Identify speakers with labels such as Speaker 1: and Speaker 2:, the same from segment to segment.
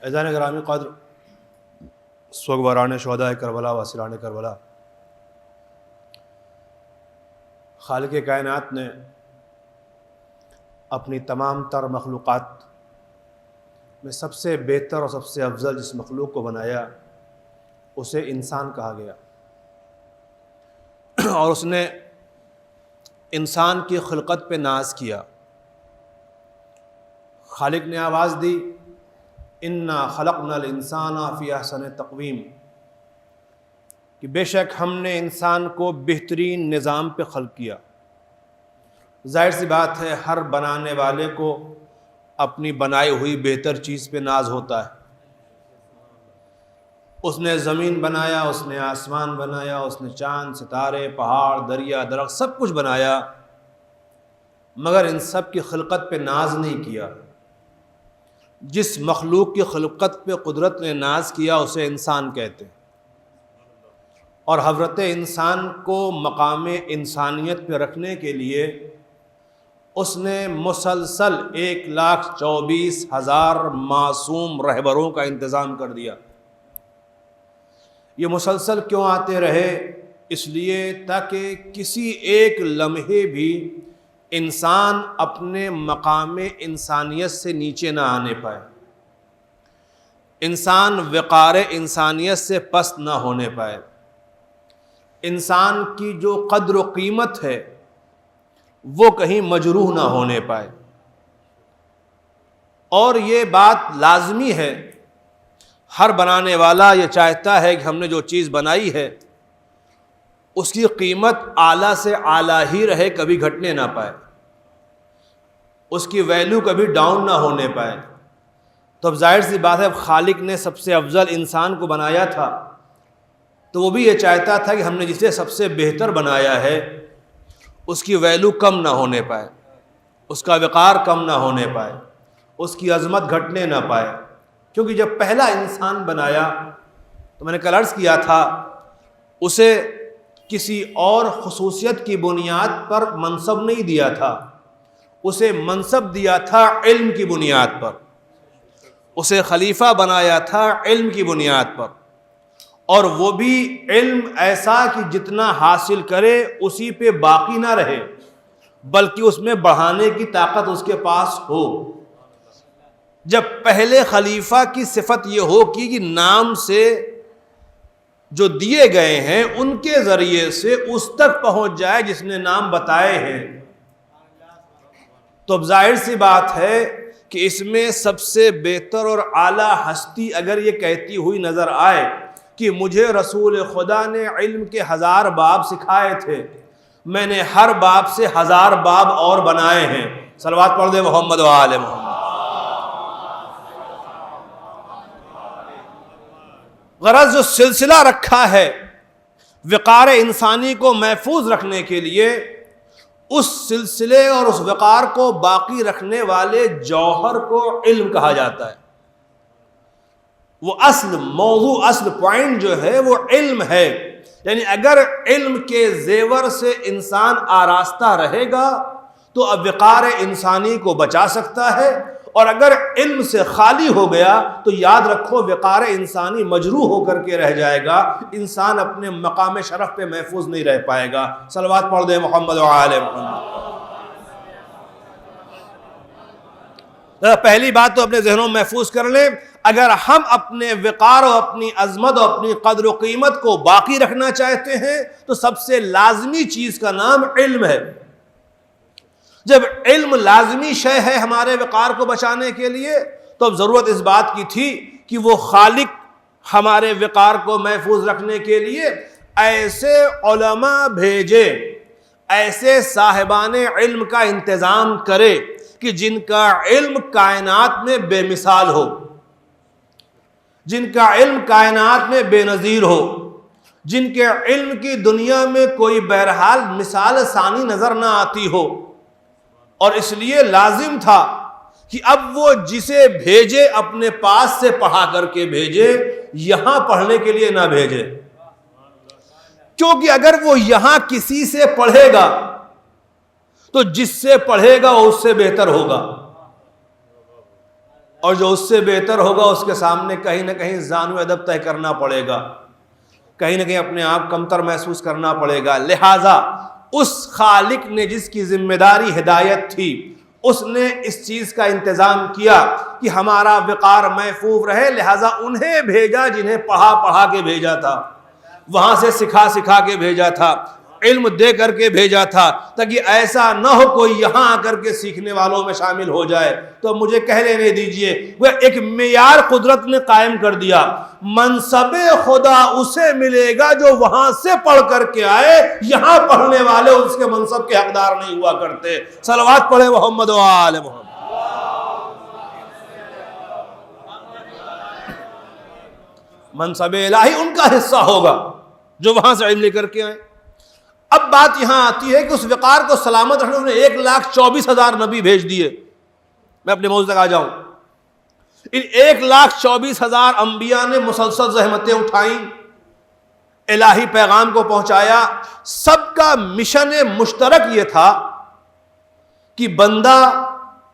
Speaker 1: عزیزان گرامی قدر، سوگواران شہدائے کربلا و اسیران کربلا، خالق کائنات نے اپنی تمام تر مخلوقات میں سب سے بہتر اور سب سے افضل جس مخلوق کو بنایا اسے انسان کہا گیا، اور اس نے انسان کی خلقت پہ ناز کیا۔ خالق نے آواز دی، انا خلقنا الانسان فی احسن تقویم، کہ بے شک ہم نے انسان کو بہترین نظام پہ خلق کیا۔ ظاہر سی بات ہے ہر بنانے والے کو اپنی بنائی ہوئی بہتر چیز پہ ناز ہوتا ہے۔ اس نے زمین بنایا، اس نے آسمان بنایا، اس نے چاند، ستارے، پہاڑ، دریا، درخت سب کچھ بنایا، مگر ان سب کی خلقت پہ ناز نہیں کیا۔ جس مخلوق کی خلقت پہ قدرت نے ناز کیا اسے انسان کہتے ہیں، اور حضرت انسان کو مقام انسانیت پہ رکھنے کے لیے اس نے مسلسل 1,24,000 معصوم رہبروں کا انتظام کر دیا۔ یہ مسلسل کیوں آتے رہے؟ اس لیے تاکہ کسی ایک لمحے بھی انسان اپنے مقام انسانیت سے نیچے نہ آنے پائے، انسان وقار انسانیت سے پست نہ ہونے پائے، انسان کی جو قدر و قیمت ہے وہ کہیں مجروح نہ ہونے پائے۔ اور یہ بات لازمی ہے، ہر بنانے والا یہ چاہتا ہے کہ ہم نے جو چیز بنائی ہے اس کی قیمت اعلیٰ سے اعلیٰ ہی رہے، کبھی گھٹنے نہ پائے، اس کی ویلیو کبھی ڈاؤن نہ ہونے پائے۔ تو اب ظاہر سی بات ہے، اب خالق نے سب سے افضل انسان کو بنایا تھا تو وہ بھی یہ چاہتا تھا کہ ہم نے جسے سب سے بہتر بنایا ہے اس کی ویلیو کم نہ ہونے پائے، اس کا وقار کم نہ ہونے پائے، اس کی عظمت گھٹنے نہ پائے۔ کیونکہ جب پہلا انسان بنایا تو میں نے کل عرض کیا تھا اسے کسی اور خصوصیت کی بنیاد پر منصب نہیں دیا تھا، اسے منصب دیا تھا علم کی بنیاد پر، اسے خلیفہ بنایا تھا علم کی بنیاد پر، اور وہ بھی علم ایسا کہ جتنا حاصل کرے اسی پہ باقی نہ رہے بلکہ اس میں بڑھانے کی طاقت اس کے پاس ہو۔ جب پہلے خلیفہ کی صفت یہ ہو کہ نام سے جو دیے گئے ہیں ان کے ذریعے سے اس تک پہنچ جائے جس نے نام بتائے ہیں، تو اب ظاہر سی بات ہے کہ اس میں سب سے بہتر اور اعلیٰ ہستی اگر یہ کہتی ہوئی نظر آئے کہ مجھے رسول خدا نے علم کے 1000 باب سکھائے تھے، میں نے ہر باب سے 1000 باب اور بنائے ہیں، صلوات پڑھ دے محمد و آل محمد۔ غرض جو سلسلہ رکھا ہے وقار انسانی کو محفوظ رکھنے کے لیے، اس سلسلے اور اس وقار کو باقی رکھنے والے جوہر کو علم کہا جاتا ہے۔ وہ اصل موضوع، اصل پوائنٹ جو ہے وہ علم ہے۔ یعنی اگر علم کے زیور سے انسان آراستہ رہے گا تو اب وقار انسانی کو بچا سکتا ہے، اور اگر علم سے خالی ہو گیا تو یاد رکھو وقار انسانی مجروح ہو کر کے رہ جائے گا، انسان اپنے مقام شرف پہ محفوظ نہیں رہ پائے گا۔ صلوات پڑھ دیں محمد و آل محمد۔ پہلی بات تو اپنے ذہنوں میں محفوظ کر لیں، اگر ہم اپنے وقار اور اپنی عظمت اور اپنی قدر و قیمت کو باقی رکھنا چاہتے ہیں تو سب سے لازمی چیز کا نام علم ہے۔ جب علم لازمی شے ہے ہمارے وقار کو بچانے کے لیے تو اب ضرورت اس بات کی تھی کہ وہ خالق ہمارے وقار کو محفوظ رکھنے کے لیے ایسے علماء بھیجے، ایسے صاحبان علم کا انتظام کرے کہ جن کا علم کائنات میں بے مثال ہو، جن کا علم کائنات میں بے نظیر ہو، جن کے علم کی دنیا میں کوئی بہرحال مثال ثانی نظر نہ آتی ہو۔ اور اس لیے لازم تھا کہ اب وہ جسے بھیجے اپنے پاس سے پڑھا کر کے بھیجے، یہاں پڑھنے کے لیے نہ بھیجے، کیونکہ اگر وہ یہاں کسی سے پڑھے گا تو جس سے پڑھے گا وہ اس سے بہتر ہوگا۔ اور جو اس سے بہتر ہوگا اس کے سامنے کہیں نہ کہیں زانو ادب طے کرنا پڑے گا، کہیں نہ کہیں اپنے آپ کمتر محسوس کرنا پڑے گا۔ لہٰذا اس خالق نے جس کی ذمہ داری ہدایت تھی، اس نے اس چیز کا انتظام کیا کہ ہمارا وقار محفوظ رہے، لہٰذا انہیں بھیجا جنہیں پڑھا کے بھیجا تھا، وہاں سے سکھا کے بھیجا تھا، علم دے کر کے بھیجا تھا، تاکہ ایسا نہ ہو کوئی یہاں آ کر کے سیکھنے والوں میں شامل ہو جائے۔ تو مجھے کہہ لینے دیجئے، وہ ایک معیار قدرت نے قائم کر دیا، منصب خدا اسے ملے گا جو وہاں سے پڑھ کر کے آئے، یہاں پڑھنے والے اس کے منصب کے حقدار نہیں ہوا کرتے۔ صلوات پڑھے محمد و آل محمد۔ منصب الہی ان کا حصہ ہوگا جو وہاں سے علم لے کر کے آئے۔ اب بات یہاں آتی ہے کہ اس وقار کو سلامت رکھنے انہوں نے 1,24,000 نبی بھیج دیے۔ میں اپنے موضوع تک آ جاؤں۔ ان 1,24,000 انبیاء نے مسلسل زحمتیں اٹھائیں، الہی پیغام کو پہنچایا۔ سب کا مشن مشترک یہ تھا کہ بندہ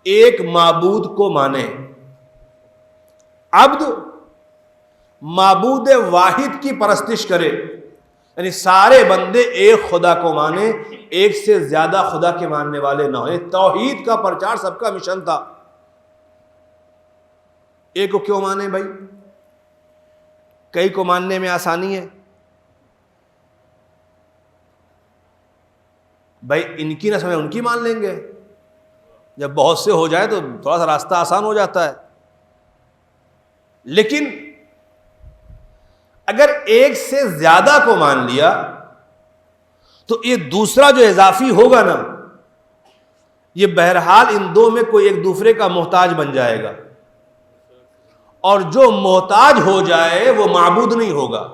Speaker 1: ایک معبود کو مانے، عبد معبود واحد کی پرستش کرے، یعنی سارے بندے ایک خدا کو مانے، ایک سے زیادہ خدا کے ماننے والے نہ ہوئے۔ توحید کا پرچار سب کا مشن تھا۔ ایک کو کیوں مانے بھائی؟ کئی کو ماننے میں آسانی ہے بھائی، ان کی نہ سمجھ ان کی مان لیں گے، جب بہت سے ہو جائے تو تھوڑا سا راستہ آسان ہو جاتا ہے۔ لیکن اگر ایک سے زیادہ کو مان لیا تو یہ دوسرا جو اضافی ہوگا نا، یہ بہرحال ان دو میں کوئی ایک دوسرے کا محتاج بن جائے گا، اور جو محتاج ہو جائے وہ معبود نہیں ہوگا۔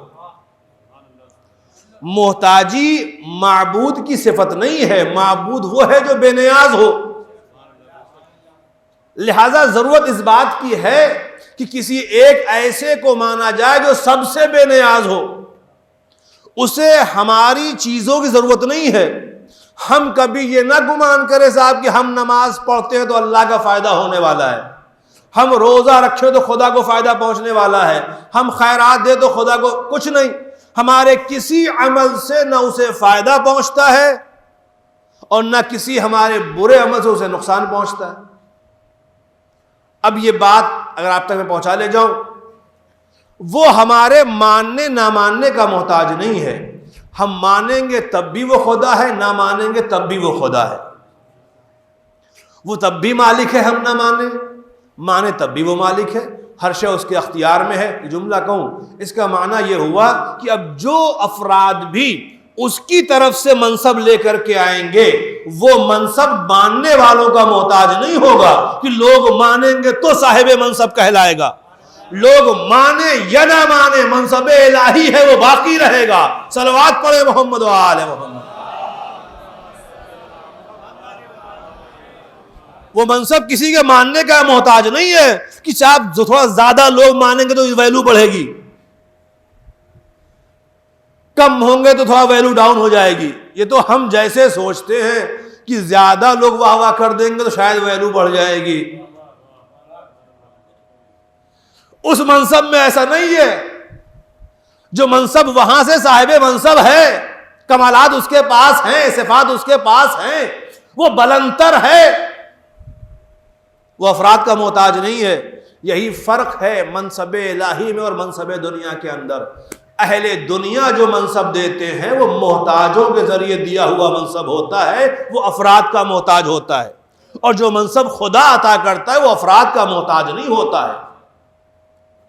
Speaker 1: محتاجی معبود کی صفت نہیں ہے، معبود وہ ہے جو بے نیاز ہو۔ لہذا ضرورت اس بات کی ہے کہ کسی ایک ایسے کو مانا جائے جو سب سے بے نیاز ہو، اسے ہماری چیزوں کی ضرورت نہیں ہے۔ ہم کبھی یہ نہ گمان کرے صاحب کہ ہم نماز پڑھتے ہیں تو اللہ کا فائدہ ہونے والا ہے، ہم روزہ رکھے تو خدا کو فائدہ پہنچنے والا ہے، ہم خیرات دے تو خدا کو کچھ نہیں۔ ہمارے کسی عمل سے نہ اسے فائدہ پہنچتا ہے اور نہ کسی ہمارے برے عمل سے اسے نقصان پہنچتا ہے۔ اب یہ بات اگر آپ تک میں پہنچا لے جاؤں، وہ ہمارے ماننے نہ ماننے کا محتاج نہیں ہے۔ ہم مانیں گے تب بھی وہ خدا ہے، نہ مانیں گے تب بھی وہ خدا ہے۔ وہ تب بھی مالک ہے ہم نہ مانے تب بھی وہ مالک ہے، ہر شے اس کے اختیار میں ہے۔ یہ جملہ کہوں، اس کا معنی یہ ہوا کہ اب جو افراد بھی اس کی طرف سے منصب لے کر کے آئیں گے، وہ منصب ماننے والوں کا محتاج نہیں ہوگا کہ لوگ مانیں گے تو صاحب منصب کہلائے گا۔ لوگ مانے یا نہ مانے، منصب الہی ہے وہ باقی رہے گا۔ صلوات پڑھے محمد و آل محمد۔ وہ منصب کسی کے ماننے کا محتاج نہیں ہے کہ صاحب تھوڑا زیادہ لوگ مانیں گے تو ویلو بڑھے گی، کم ہوں گے تو تھوڑا ویلو ڈاؤن ہو جائے گی۔ یہ تو ہم جیسے سوچتے ہیں کہ زیادہ لوگ واہ واہ کر دیں گے تو شاید ویلو بڑھ جائے گی۔ اس منصب میں ایسا نہیں ہے۔ جو منصب وہاں سے صاحب منصب ہے، کمالات اس کے پاس ہیں، صفات اس کے پاس ہیں، وہ بلندتر ہے، وہ افراد کا محتاج نہیں ہے۔ یہی فرق ہے منصب الہی میں اور منصب دنیا کے اندر۔ اہل دنیا جو منصب دیتے ہیں وہ محتاجوں کے ذریعے دیا ہوا منصب ہوتا ہے، وہ افراد کا محتاج ہوتا ہے، اور جو منصب خدا عطا کرتا ہے وہ افراد کا محتاج نہیں ہوتا ہے۔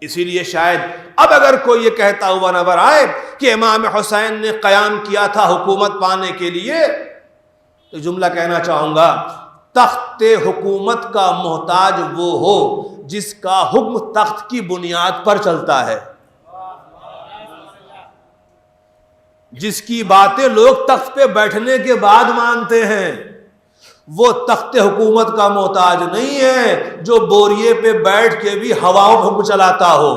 Speaker 1: اسی لیے شاید اب اگر کوئی یہ کہتا ہوا نظر آئے کہ امام حسین نے قیام کیا تھا حکومت پانے کے لیے، تو جملہ کہنا چاہوں گا، تخت حکومت کا محتاج وہ ہو جس کا حکم تخت کی بنیاد پر چلتا ہے، جس کی باتیں لوگ تخت پہ بیٹھنے کے بعد مانتے ہیں۔ وہ تخت حکومت کا محتاج نہیں ہے جو بوریے پہ بیٹھ کے بھی ہواؤں پہ چلاتا ہو،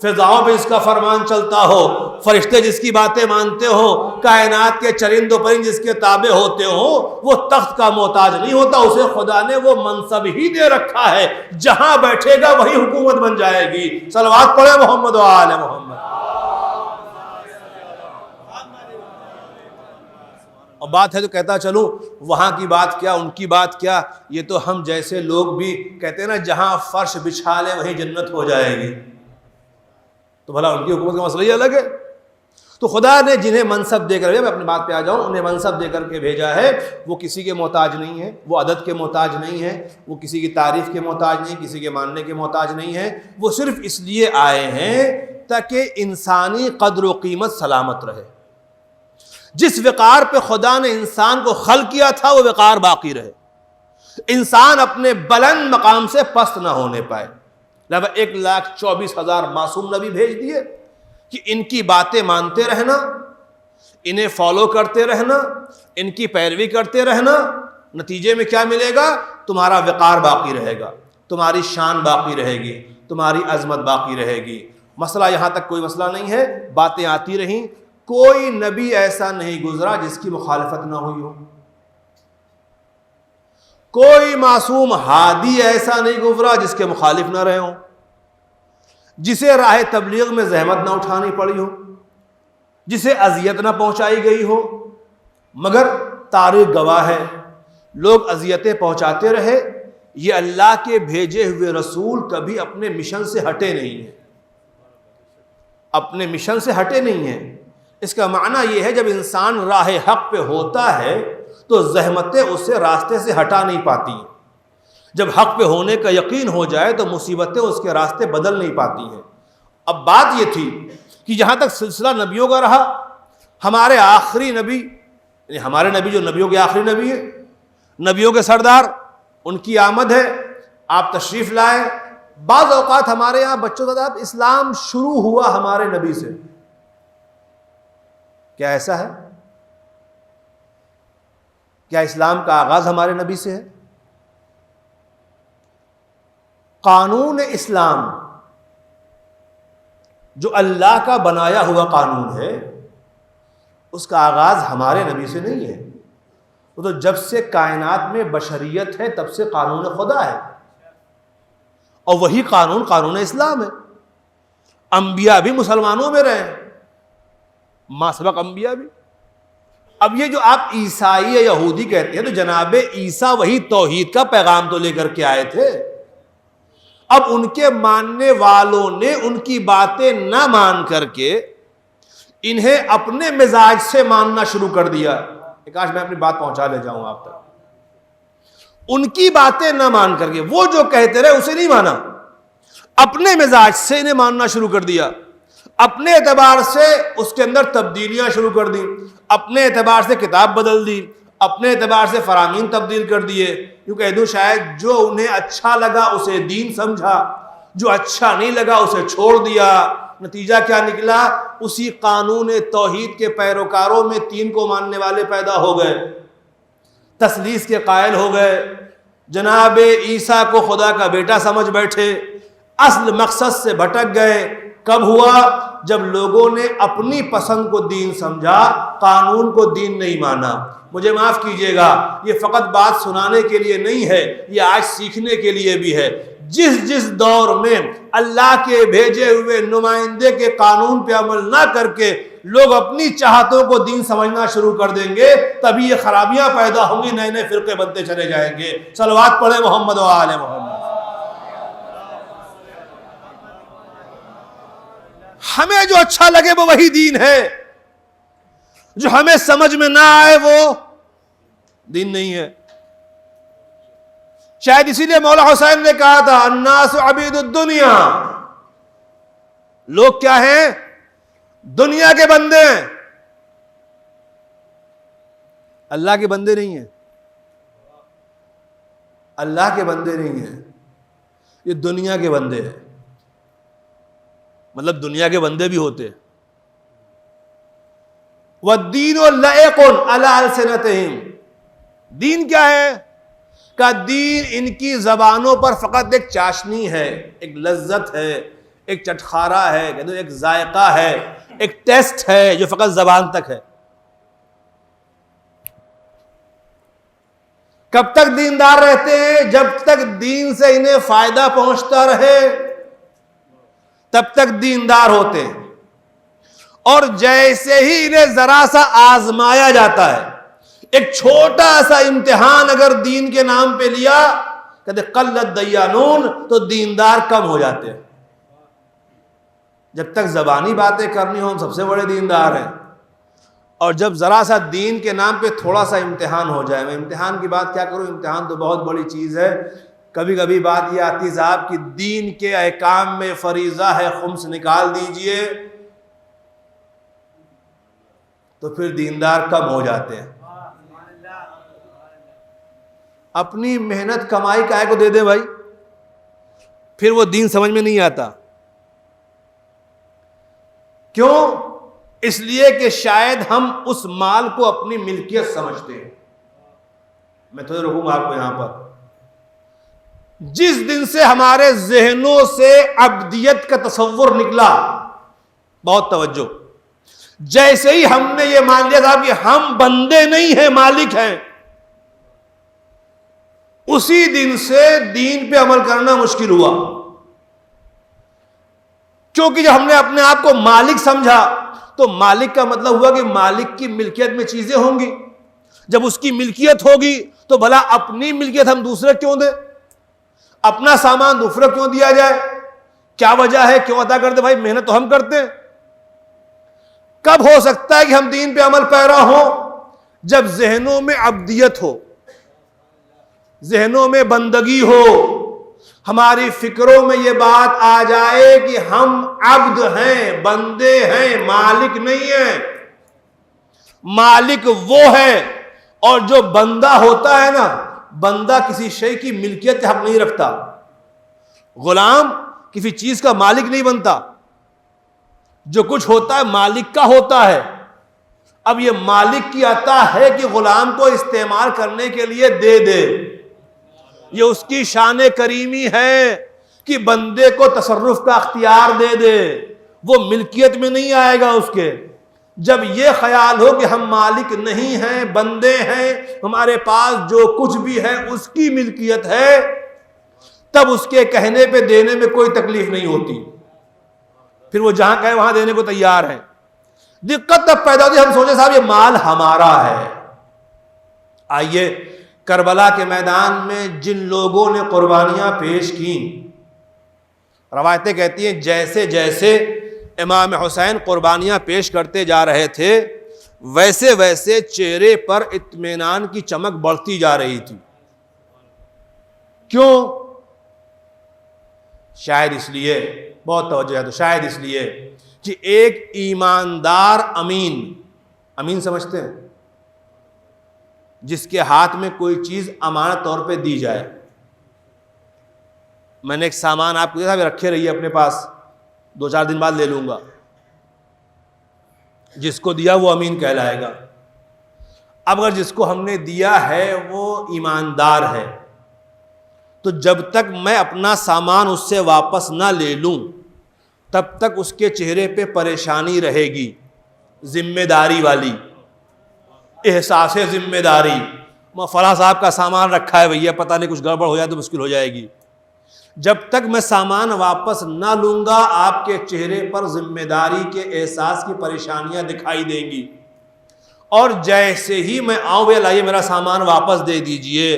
Speaker 1: فضاؤں پہ اس کا فرمان چلتا ہو، فرشتے جس کی باتیں مانتے ہو، کائنات کے چرند و پرند جس کے تابع ہوتے ہو، وہ تخت کا محتاج نہیں ہوتا، اسے خدا نے وہ منصب ہی دے رکھا ہے، جہاں بیٹھے گا وہی حکومت بن جائے گی۔ صلوات پڑھے محمد و آل محمد۔ اور بات ہے تو کہتا چلوں، وہاں کی بات کیا، ان کی بات کیا، یہ تو ہم جیسے لوگ بھی کہتے ہیں نا جہاں فرش بچھا لے وہیں جنت ہو جائے گی، تو بھلا ان کی حکومت کا مسئلہ ہی الگ ہے۔ تو خدا نے جنہیں منصب دے کر، میں اپنی بات پہ آ جاؤں، انہیں منصب دے کر کے بھیجا ہے، وہ کسی کے محتاج نہیں ہے، وہ عدد کے محتاج نہیں ہے، وہ کسی کی تعریف کے محتاج نہیں، کسی کے ماننے کے محتاج نہیں ہے، وہ صرف اس لیے آئے ہیں تاکہ انسانی قدر و قیمت سلامت رہے۔ جس وقار پہ خدا نے انسان کو خلق کیا تھا وہ وقار باقی رہے، انسان اپنے بلند مقام سے پست نہ ہونے پائے۔ لہذا 1,24,000 معصوم نبی بھیج دیے کہ ان کی باتیں مانتے رہنا، انہیں فالو کرتے رہنا، ان کی پیروی کرتے رہنا، نتیجے میں کیا ملے گا؟ تمہارا وقار باقی رہے گا، تمہاری شان باقی رہے گی، تمہاری عظمت باقی رہے گی۔ مسئلہ یہاں تک کوئی مسئلہ نہیں ہے، باتیں آتی رہیں، کوئی نبی ایسا نہیں گزرا جس کی مخالفت نہ ہوئی ہو، کوئی معصوم ہادی ایسا نہیں گزرا جس کے مخالف نہ رہے ہوں، جسے راہ تبلیغ میں زحمت نہ اٹھانی پڑی ہو، جسے اذیت نہ پہنچائی گئی ہو، مگر تاریخ گواہ ہے لوگ اذیتیں پہنچاتے رہے، یہ اللہ کے بھیجے ہوئے رسول کبھی اپنے مشن سے ہٹے نہیں ہیں، اپنے مشن سے ہٹے نہیں ہیں۔ اس کا معنی یہ ہے جب انسان راہ حق پہ ہوتا ہے تو زحمتیں اسے راستے سے ہٹا نہیں پاتی ہیں، جب حق پہ ہونے کا یقین ہو جائے تو مصیبتیں اس کے راستے بدل نہیں پاتی ہیں۔ اب بات یہ تھی کہ جہاں تک سلسلہ نبیوں کا رہا، ہمارے آخری نبی، یعنی ہمارے نبی جو نبیوں کے آخری نبی ہیں، نبیوں کے سردار، ان کی آمد ہے، آپ تشریف لائے۔ بعض اوقات ہمارے یہاں بچوں کا اسلام شروع ہوا ہمارے نبی سے، کیا ایسا ہے؟ کیا اسلام کا آغاز ہمارے نبی سے ہے؟ قانون اسلام جو اللہ کا بنایا ہوا قانون ہے، اس کا آغاز ہمارے نبی سے نہیں ہے، وہ تو جب سے کائنات میں بشریت ہے تب سے قانون خدا ہے، اور وہی قانون قانون اسلام ہے۔ انبیاء بھی مسلمانوں میں رہے، ما سبق انبیاء بھی۔ اب یہ جو آپ عیسائی یا یہودی کہتے ہیں، تو جناب عیسیٰ وہی توحید کا پیغام تو لے کر کے آئے تھے، اب ان کے ماننے والوں نے ان کی باتیں نہ مان کر کے انہیں اپنے مزاج سے ماننا شروع کر دیا۔ کاش میں اپنی بات پہنچا لے جاؤں آپ تک۔ ان کی باتیں نہ مان کر کے، وہ جو کہتے رہے اسے نہیں مانا، اپنے مزاج سے انہیں ماننا شروع کر دیا، اپنے اعتبار سے اس کے اندر تبدیلیاں شروع کر دی، اپنے اعتبار سے کتاب بدل دی، اپنے اعتبار سے فرامین تبدیل کر دیے۔ یوں کہہ دوں شاید جو انہیں اچھا لگا اسے دین سمجھا، جو اچھا نہیں لگا اسے چھوڑ دیا۔ نتیجہ کیا نکلا؟ اسی قانون توحید کے پیروکاروں میں 3 کو ماننے والے پیدا ہو گئے، تثلیث کے قائل ہو گئے، جناب عیسیٰ کو خدا کا بیٹا سمجھ بیٹھے، اصل مقصد سے بھٹک گئے۔ کب ہوا؟ جب لوگوں نے اپنی پسند کو دین سمجھا، قانون کو دین نہیں مانا۔ مجھے معاف کیجئے گا، یہ فقط بات سنانے کے لیے نہیں ہے، یہ آج سیکھنے کے لیے بھی ہے۔ جس دور میں اللہ کے بھیجے ہوئے نمائندے کے قانون پہ عمل نہ کر کے لوگ اپنی چاہتوں کو دین سمجھنا شروع کر دیں گے، تبھی یہ خرابیاں پیدا ہوں گی، نئے نئے فرقے بنتے چلے جائیں گے۔ صلوات پڑھے محمد و آل محمد۔ ہمیں جو اچھا لگے وہ وہی دین ہے، جو ہمیں سمجھ میں نہ آئے وہ دین نہیں ہے۔ شاید اسی لیے مولا حسین نے کہا تھا الناس عبید الدنیا، لوگ کیا ہیں؟ دنیا کے بندے ہیں، اللہ کے بندے نہیں ہیں، اللہ کے بندے نہیں ہیں، یہ دنیا کے بندے ہیں۔ مطلب دنیا کے بندے بھی ہوتے۔ وَالدِّينُ لَائِقٌ عَلَىٰ أَلْسِنَتِهِمْ، دین کیا ہے؟ کہ دین ان کی زبانوں پر فقط ایک چاشنی ہے، ایک لذت ہے، ایک چٹخارا ہے، کہہ دو ایک ذائقہ ہے، ایک ٹیسٹ ہے جو فقط زبان تک ہے۔ کب تک دیندار رہتے ہیں؟ جب تک دین سے انہیں فائدہ پہنچتا رہے تب تک دیندار ہوتے ہیں، اور جیسے ہی انہیں ذرا سا آزمایا جاتا ہے، ایک چھوٹا سا امتحان اگر دین کے نام پہ لیا، کہتے قلت دیانون، تو دیندار کم ہو جاتے ہیں۔ جب تک زبانی باتیں کرنی ہوں ہم سب سے بڑے دیندار ہیں، اور جب ذرا سا دین کے نام پہ تھوڑا سا امتحان ہو جائے، میں امتحان کی بات کیا کروں، امتحان تو بہت بڑی چیز ہے۔ کبھی کبھی بات یہ آتی صاحب کہ دین کے احکام میں فریضہ ہے خمس نکال دیجئے، تو پھر دیندار کم ہو جاتے ہیں۔ اپنی محنت کمائی کائے کو دے دے بھائی، پھر وہ دین سمجھ میں نہیں آتا۔ کیوں؟ اس لیے کہ شاید ہم اس مال کو اپنی ملکیت سمجھتے ہیں۔ میں تھوڑے رکوں گا آپ کو یہاں پر۔ جس دن سے ہمارے ذہنوں سے عبدیت کا تصور نکلا، بہت توجہ، جیسے ہی ہم نے یہ مان لیا صاحب کہ ہم بندے نہیں ہیں مالک ہیں، اسی دن سے دین پہ عمل کرنا مشکل ہوا۔ کیونکہ جب ہم نے اپنے آپ کو مالک سمجھا تو مالک کا مطلب ہوا کہ مالک کی ملکیت میں چیزیں ہوں گی، جب اس کی ملکیت ہوگی تو بھلا اپنی ملکیت ہم دوسرے کیوں دیں، اپنا سامان دوسرے کیوں دیا جائے، کیا وجہ ہے، کیوں ادا کرتے؟ بھائی محنت تو ہم کرتے ہیں۔ کب ہو سکتا ہے کہ ہم دین پہ عمل پیرا ہوں؟ جب ذہنوں میں عبدیت ہو، ذہنوں میں بندگی ہو، ہماری فکروں میں یہ بات آ جائے کہ ہم عبد ہیں، بندے ہیں، مالک نہیں ہیں۔ مالک وہ ہے، اور جو بندہ ہوتا ہے نا، بندہ کسی شے کی ملکیت حق نہیں رکھتا، غلام کسی چیز کا مالک نہیں بنتا، جو کچھ ہوتا ہے مالک کا ہوتا ہے۔ اب یہ مالک کی عطا ہے کہ غلام کو استعمال کرنے کے لیے دے دے، یہ اس کی شان کریمی ہے کہ بندے کو تصرف کا اختیار دے دے، وہ ملکیت میں نہیں آئے گا اس کے۔ جب یہ خیال ہو کہ ہم مالک نہیں ہیں، بندے ہیں، ہمارے پاس جو کچھ بھی ہے اس کی ملکیت ہے، تب اس کے کہنے پہ دینے میں کوئی تکلیف نہیں ہوتی، پھر وہ جہاں کہے وہاں دینے کو تیار ہے۔ دقت تب پیدا ہوتی ہے ہم سوچے صاحب یہ مال ہمارا ہے۔ آئیے کربلا کے میدان میں جن لوگوں نے قربانیاں پیش کی، روایتیں کہتی ہیں جیسے جیسے امام حسین قربانیاں پیش کرتے جا رہے تھے ویسے ویسے چہرے پر اطمینان کی چمک بڑھتی جا رہی تھی۔ کیوں؟ شاید اس لیے، بہت توجہ ہے تو شاید اس لیے کہ ایک ایماندار امین سمجھتے ہیں جس کے ہاتھ میں کوئی چیز امانت طور پہ دی جائے۔ میں نے ایک سامان آپ کو دیا تھا، رکھے رہیے اپنے پاس، 2-4 دن بعد لے لوں گا، جس کو دیا وہ امین کہلائے گا۔ اب اگر جس کو ہم نے دیا ہے وہ ایماندار ہے تو جب تک میں اپنا سامان اس سے واپس نہ لے لوں تب تک اس کے چہرے پہ پریشانی رہے گی، ذمہ داری والی، احساس ذمہ داری۔ فلاں صاحب کا سامان رکھا ہے بھیا، پتہ نہیں کچھ گڑبڑ ہو جائے تو مشکل ہو جائے گی۔ جب تک میں سامان واپس نہ لوں گا آپ کے چہرے پر ذمہ داری کے احساس کی پریشانیاں دکھائی دیں گی، اور جیسے ہی میں آؤں بھیا لائیے میرا سامان واپس دے دیجئے،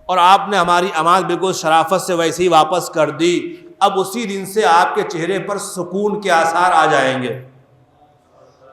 Speaker 1: اور آپ نے ہماری امانت بالکل شرافت سے ویسے ہی واپس کر دی، اب اسی دن سے آپ کے چہرے پر سکون کے آثار آ جائیں گے۔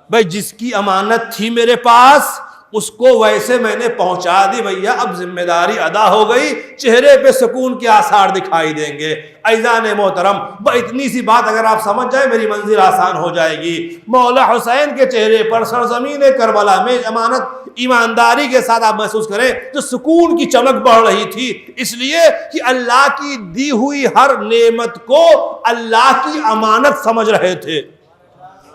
Speaker 1: بھائی جس کی امانت تھی میرے پاس اس کو ویسے میں نے پہنچا دی بھیا، اب ذمہ داری ادا ہو گئی، چہرے پہ سکون کے آثار دکھائی دیں گے۔ عزیزان محترم، اتنی سی بات اگر آپ سمجھ جائیں میری منزل آسان ہو جائے گی۔ مولا حسین کے چہرے پر سرزمین کربلا میں امانت ایمانداری کے ساتھ آپ محسوس کریں تو سکون کی چمک بڑھ رہی تھی، اس لیے کہ اللہ کی دی ہوئی ہر نعمت کو اللہ کی امانت سمجھ رہے تھے۔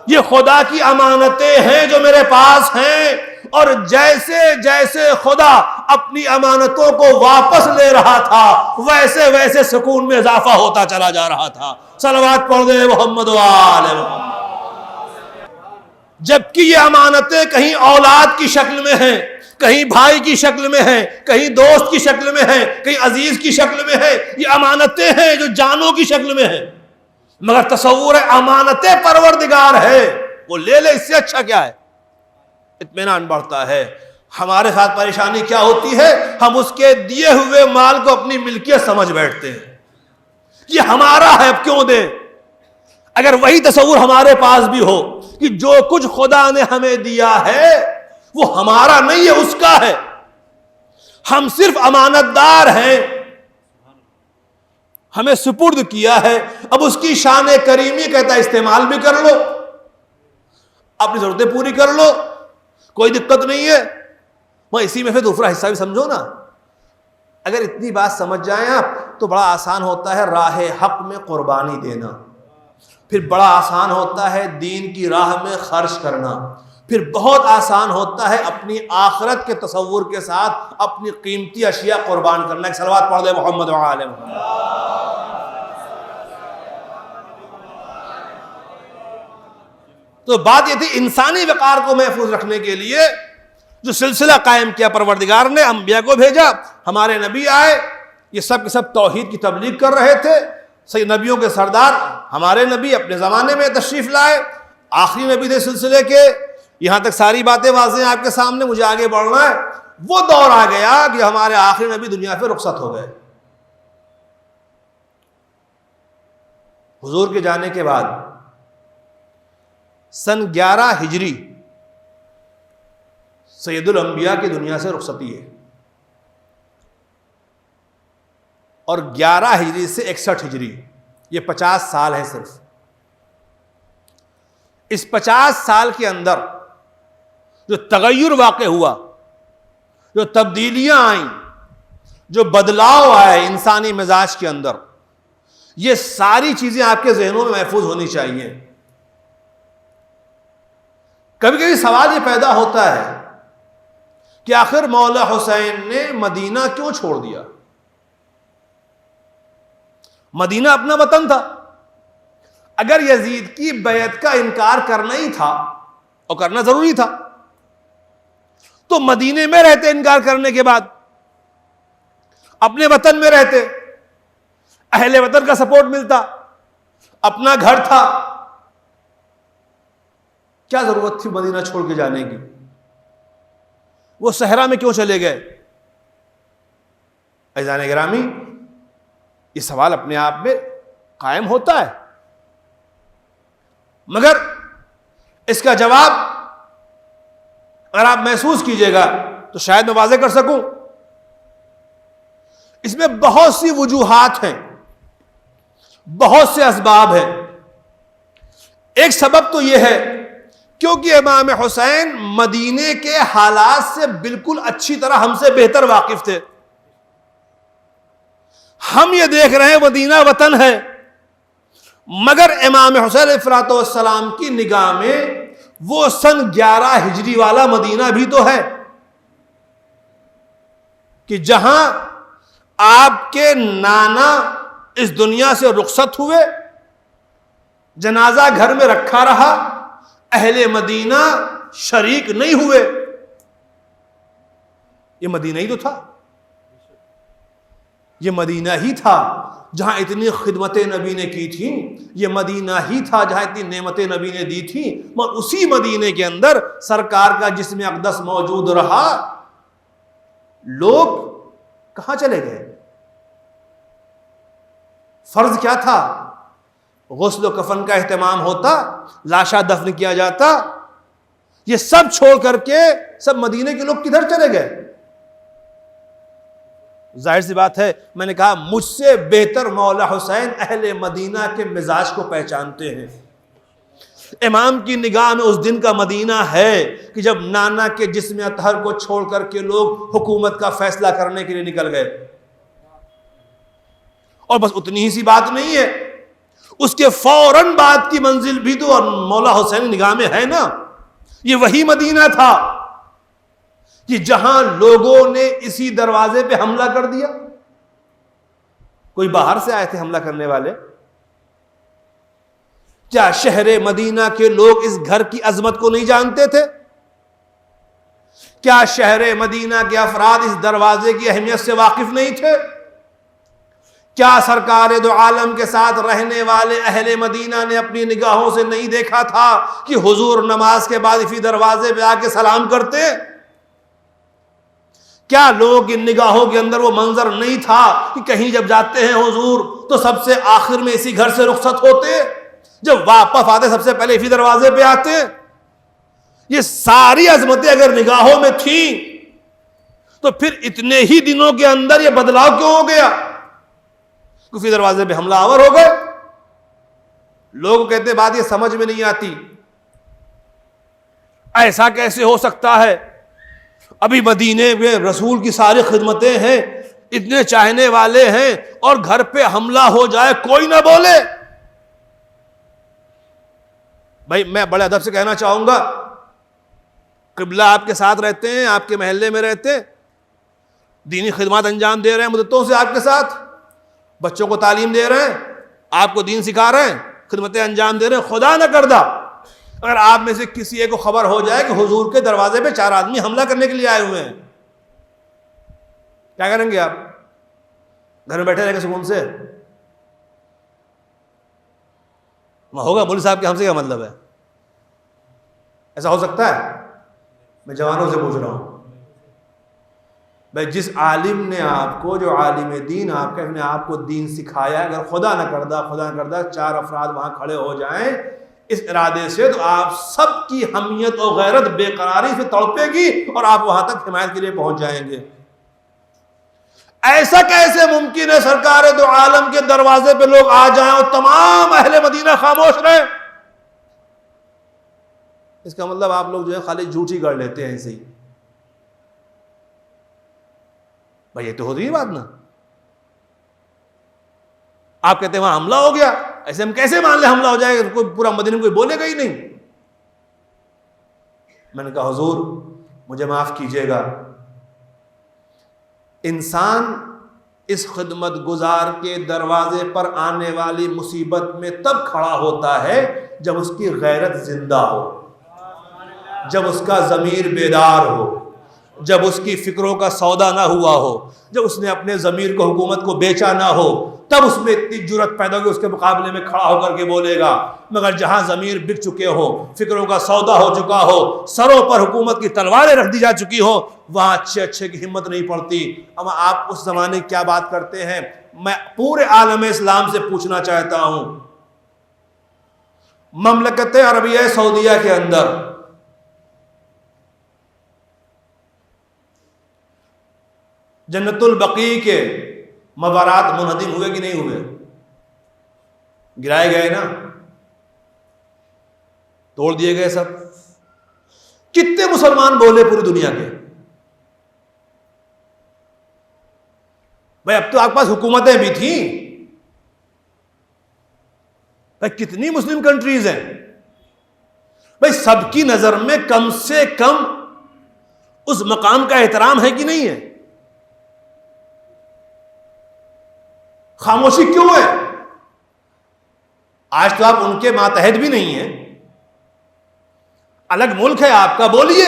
Speaker 1: یہ خدا کی امانتیں ہیں جو میرے پاس ہیں، اور جیسے جیسے خدا اپنی امانتوں کو واپس لے رہا تھا ویسے ویسے سکون میں اضافہ ہوتا چلا جا رہا تھا. صلوات پڑھ دے محمد و آل محمد. جبکہ یہ امانتیں کہیں اولاد کی شکل میں ہیں, کہیں بھائی کی شکل میں ہیں, کہیں دوست کی شکل میں ہیں, کہیں عزیز کی شکل میں ہیں. یہ امانتیں ہیں جو جانوں کی شکل میں ہیں, مگر تصور ہے امانت پروردگار ہے, وہ لے لے, اس سے اچھا کیا ہے؟ اطمینان بڑھتا ہے. ہمارے ساتھ پریشانی کیا ہوتی ہے, ہم اس کے دیے ہوئے مال کو اپنی ملکیت سمجھ بیٹھتے ہیں, یہ ہمارا ہے اب کیوں دیں. اگر وہی تصور ہمارے پاس بھی ہو کہ جو کچھ خدا نے ہمیں دیا ہے وہ ہمارا نہیں ہے, اس کا ہے, ہم صرف امانت دار ہیں, ہمیں سپرد کیا ہے, اب اس کی شان کریمی کہتا ہے استعمال بھی کر لو, اپنی ضرورتیں پوری کر لو, کوئی دقت نہیں ہے. وہ اسی میں پھر دوسرا حصہ بھی سمجھو نا. اگر اتنی بات سمجھ جائیں آپ تو بڑا آسان ہوتا ہے راہ حق میں قربانی دینا, پھر بڑا آسان ہوتا ہے دین کی راہ میں خرچ کرنا, پھر بہت آسان ہوتا ہے اپنی آخرت کے تصور کے ساتھ اپنی قیمتی اشیاء قربان کرنا. ایک صلوات پڑھ دے محمد و آل محمد. تو بات یہ تھی انسانی وقار کو محفوظ رکھنے کے لیے جو سلسلہ قائم کیا پروردگار نے, انبیاء کو بھیجا, ہمارے نبی آئے, یہ سب کے سب توحید کی تبلیغ کر رہے تھے. صحیح نبیوں کے سردار ہمارے نبی اپنے زمانے میں تشریف لائے, آخری نبی تھے سلسلے کے. یہاں تک ساری باتیں واضح ہیں آپ کے سامنے, مجھے آگے بڑھنا ہے. وہ دور آ گیا کہ ہمارے آخری نبی دنیا پہ رخصت ہو گئے. حضور کے جانے کے بعد سن 11 ہجری سید الانبیاء کی دنیا سے رخصتی ہے, اور 11 ہجری سے 61 ہجری یہ 50 سال ہے صرف. اس 50 سال کے اندر جو تغیر واقع ہوا, جو تبدیلیاں آئیں, جو بدلاؤ آئے انسانی مزاج کے اندر, یہ ساری چیزیں آپ کے ذہنوں میں محفوظ ہونی چاہیے. کبھی کبھی سوال یہ پیدا ہوتا ہے کہ آخر مولا حسین نے مدینہ کیوں چھوڑ دیا؟ مدینہ اپنا وطن تھا. اگر یزید کی بیعت کا انکار کرنا ہی تھا اور کرنا ضروری تھا تو مدینے میں رہتے, انکار کرنے کے بعد اپنے وطن میں رہتے, اہل وطن کا سپورٹ ملتا, اپنا گھر تھا, کیا ضرورت تھی مدینہ چھوڑ کے جانے کی؟ وہ صحرا میں کیوں چلے گئے؟ عزیزان گرامی, یہ سوال اپنے آپ میں قائم ہوتا ہے, مگر اس کا جواب اگر آپ محسوس کیجئے گا تو شاید میں واضح کر سکوں. اس میں بہت سی وجوہات ہیں, بہت سے اسباب ہیں. ایک سبب تو یہ ہے کیونکہ امام حسین مدینے کے حالات سے بالکل اچھی طرح ہم سے بہتر واقف تھے. ہم یہ دیکھ رہے ہیں مدینہ وطن ہے, مگر امام حسین علیہ السلام کی نگاہ میں وہ سن 11 ہجری والا مدینہ بھی تو ہے کہ جہاں آپ کے نانا اس دنیا سے رخصت ہوئے, جنازہ گھر میں رکھا رہا, اہل مدینہ شریک نہیں ہوئے. یہ مدینہ ہی تو تھا, یہ مدینہ ہی تھا جہاں اتنی خدمتیں نبی نے کی تھیں, یہ مدینہ ہی تھا جہاں اتنی نعمتیں نبی نے دی تھیں, مگر اسی مدینے کے اندر سرکار کا جسم اقدس موجود رہا. لوگ کہاں چلے گئے؟ فرض کیا تھا؟ غسل و کفن کا اہتمام ہوتا, لاشا دفن کیا جاتا. یہ سب چھوڑ کر کے سب مدینے کے لوگ کدھر چلے گئے؟ ظاہر سی بات ہے, میں نے کہا مجھ سے بہتر مولا حسین اہل مدینہ کے مزاج کو پہچانتے ہیں. امام کی نگاہ میں اس دن کا مدینہ ہے کہ جب نانا کے جسم اطہر کو چھوڑ کر کے لوگ حکومت کا فیصلہ کرنے کے لیے نکل گئے. اور بس اتنی ہی سی بات نہیں ہے, اس کے فوراً بعد کی منزل بھی تو مولا حسین نگاہ میں ہے نا. یہ وہی مدینہ تھا کہ جہاں لوگوں نے اسی دروازے پہ حملہ کر دیا. کوئی باہر سے آئے تھے حملہ کرنے والے؟ کیا شہر مدینہ کے لوگ اس گھر کی عظمت کو نہیں جانتے تھے؟ کیا شہر مدینہ کے افراد اس دروازے کی اہمیت سے واقف نہیں تھے؟ کیا سرکار دو عالم کے ساتھ رہنے والے اہل مدینہ نے اپنی نگاہوں سے نہیں دیکھا تھا کہ حضور نماز کے بعد اسی دروازے پہ آ کے سلام کرتے؟ کیا لوگ ان نگاہوں کے اندر وہ منظر نہیں تھا کہ کہیں جب جاتے ہیں حضور تو سب سے آخر میں اسی گھر سے رخصت ہوتے، جب واپس آتے سب سے پہلے اسی دروازے پہ آتے؟ یہ ساری عظمتیں اگر نگاہوں میں تھیں تو پھر اتنے ہی دنوں کے اندر یہ بدلاؤ کیوں ہو گیا؟ کسی دروازے پہ حملہ آور ہو گئے. لوگ کہتے بات یہ سمجھ میں نہیں آتی، ایسا کیسے ہو سکتا ہے؟ ابھی مدینے میں رسول کی ساری خدمتیں ہیں، اتنے چاہنے والے ہیں، اور گھر پہ حملہ ہو جائے کوئی نہ بولے. بھائی میں بڑے ادب سے کہنا چاہوں گا، قبلہ آپ کے ساتھ رہتے ہیں، آپ کے محلے میں رہتے، دینی خدمات انجام دے رہے ہیں مدتوں سے آپ کے ساتھ، بچوں کو تعلیم دے رہے ہیں، آپ کو دین سکھا رہے ہیں، خدمتیں انجام دے رہے ہیں. خدا نہ کردہ اگر آپ میں سے کسی ایک کو خبر ہو جائے کہ حضور کے دروازے پہ 4 آدمی حملہ کرنے کے لیے آئے ہوئے ہیں، کیا کریں گے آپ؟ گھر میں بیٹھے رہیں گے سکون سے؟ ہوگا مولوی صاحب کے ہم سے کیا مطلب ہے؟ ایسا ہو سکتا ہے؟ میں جوانوں سے پوچھ رہا ہوں. بھائی جس عالم نے آپ کو، جو عالم دین آپ کا، نے آپ کو دین سکھایا، اگر خدا نہ کردہ 4 افراد وہاں کھڑے ہو جائیں اس ارادے سے، تو آپ سب کی حمیت اور غیرت بے قراری سے تڑپے گی اور آپ وہاں تک حمایت کے لیے پہنچ جائیں گے. ایسا کیسے ممکن ہے سرکار دو عالم کے دروازے پہ لوگ آ جائیں اور تمام اہل مدینہ خاموش رہیں؟ اس کا مطلب آپ لوگ جو ہے خالی جھوٹ ہی گڑھ لیتے ہیں ایسے ہی. بھائی یہ تو ہوتی ہی بات نا. آپ کہتے ہیں وہاں حملہ ہو گیا، ایسے ہم کیسے مان لیں حملہ ہو جائے گا؟ کوئی پورا مدینہ کوئی بولے گا ہی نہیں. میں نے کہا حضور مجھے معاف کیجیے گا، انسان اس خدمت گزار کے دروازے پر آنے والی مصیبت میں تب کھڑا ہوتا ہے جب اس کی غیرت زندہ ہو، جب اس کا ضمیر بیدار ہو، جب اس کی فکروں کا سودا نہ ہوا ہو، جب اس نے اپنے ضمیر کو حکومت کو بیچا نہ ہو، تب اس میں اتنی جرت پیدا ہوگی اس کے مقابلے میں کھڑا ہو کر کے بولے گا. مگر جہاں ضمیر بک چکے ہو، فکروں کا سودا ہو چکا ہو، سروں پر حکومت کی تلواریں رکھ دی جا چکی ہو، وہاں اچھے کی ہمت نہیں پڑتی. اب آپ اس زمانے کی کیا بات کرتے ہیں؟ میں پورے عالم اسلام سے پوچھنا چاہتا ہوں، مملکت عربیہ سعودیہ کے اندر جنت البقیع کے مزارات منہدم ہوئے کہ نہیں ہوئے؟ گرائے گئے نا، توڑ دیے گئے سب. کتنے مسلمان بولے پوری دنیا کے؟ بھائی اب تو آپ کے پاس حکومتیں بھی تھیں، بھائی کتنی مسلم کنٹریز ہیں، بھائی سب کی نظر میں کم سے کم اس مقام کا احترام ہے کہ نہیں ہے؟ خاموشی کیوں ہے؟ آج تو آپ ان کے ماتحت بھی نہیں ہیں، الگ ملک ہے آپ کا، بولیے.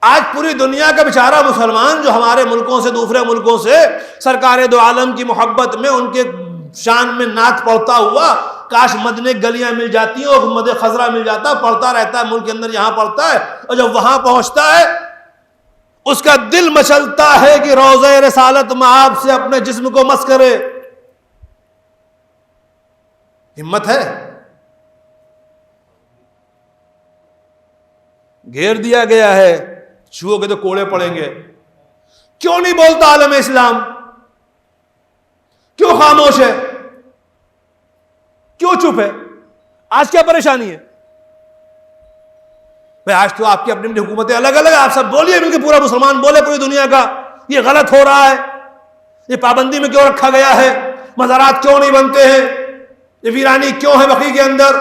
Speaker 1: آج پوری دنیا کا بیچارہ مسلمان جو ہمارے ملکوں سے، دوسرے ملکوں سے سرکار دو عالم کی محبت میں ان کے شان میں نعت پڑھتا ہوا، کاش مدینے گلیاں مل جاتی ہیں اور مد خضرہ مل جاتا، پڑھتا رہتا ہے ملک کے اندر، یہاں پڑھتا ہے، اور جب وہاں پہنچتا ہے اس کا دل مچلتا ہے کہ روضہ رسالت مآب سے اپنے جسم کو مس کرے. ہمت ہے؟ گھیر دیا گیا ہے، چھو گے تو کوڑے پڑیں گے. کیوں نہیں بولتا عالم اسلام؟ کیوں خاموش ہے؟ کیوں چپ ہے؟ آج کیا پریشانی ہے؟ آج تو آپ کی اپنی اپنی حکومتیں الگ الگ، آپ سب بولیے مل کے، پورا مسلمان بولے پوری دنیا کا، یہ غلط ہو رہا ہے، یہ پابندی میں کیوں رکھا گیا ہے، مزارات کیوں نہیں بنتے ہیں، یہ ویرانی کیوں ہے بقیع کے اندر.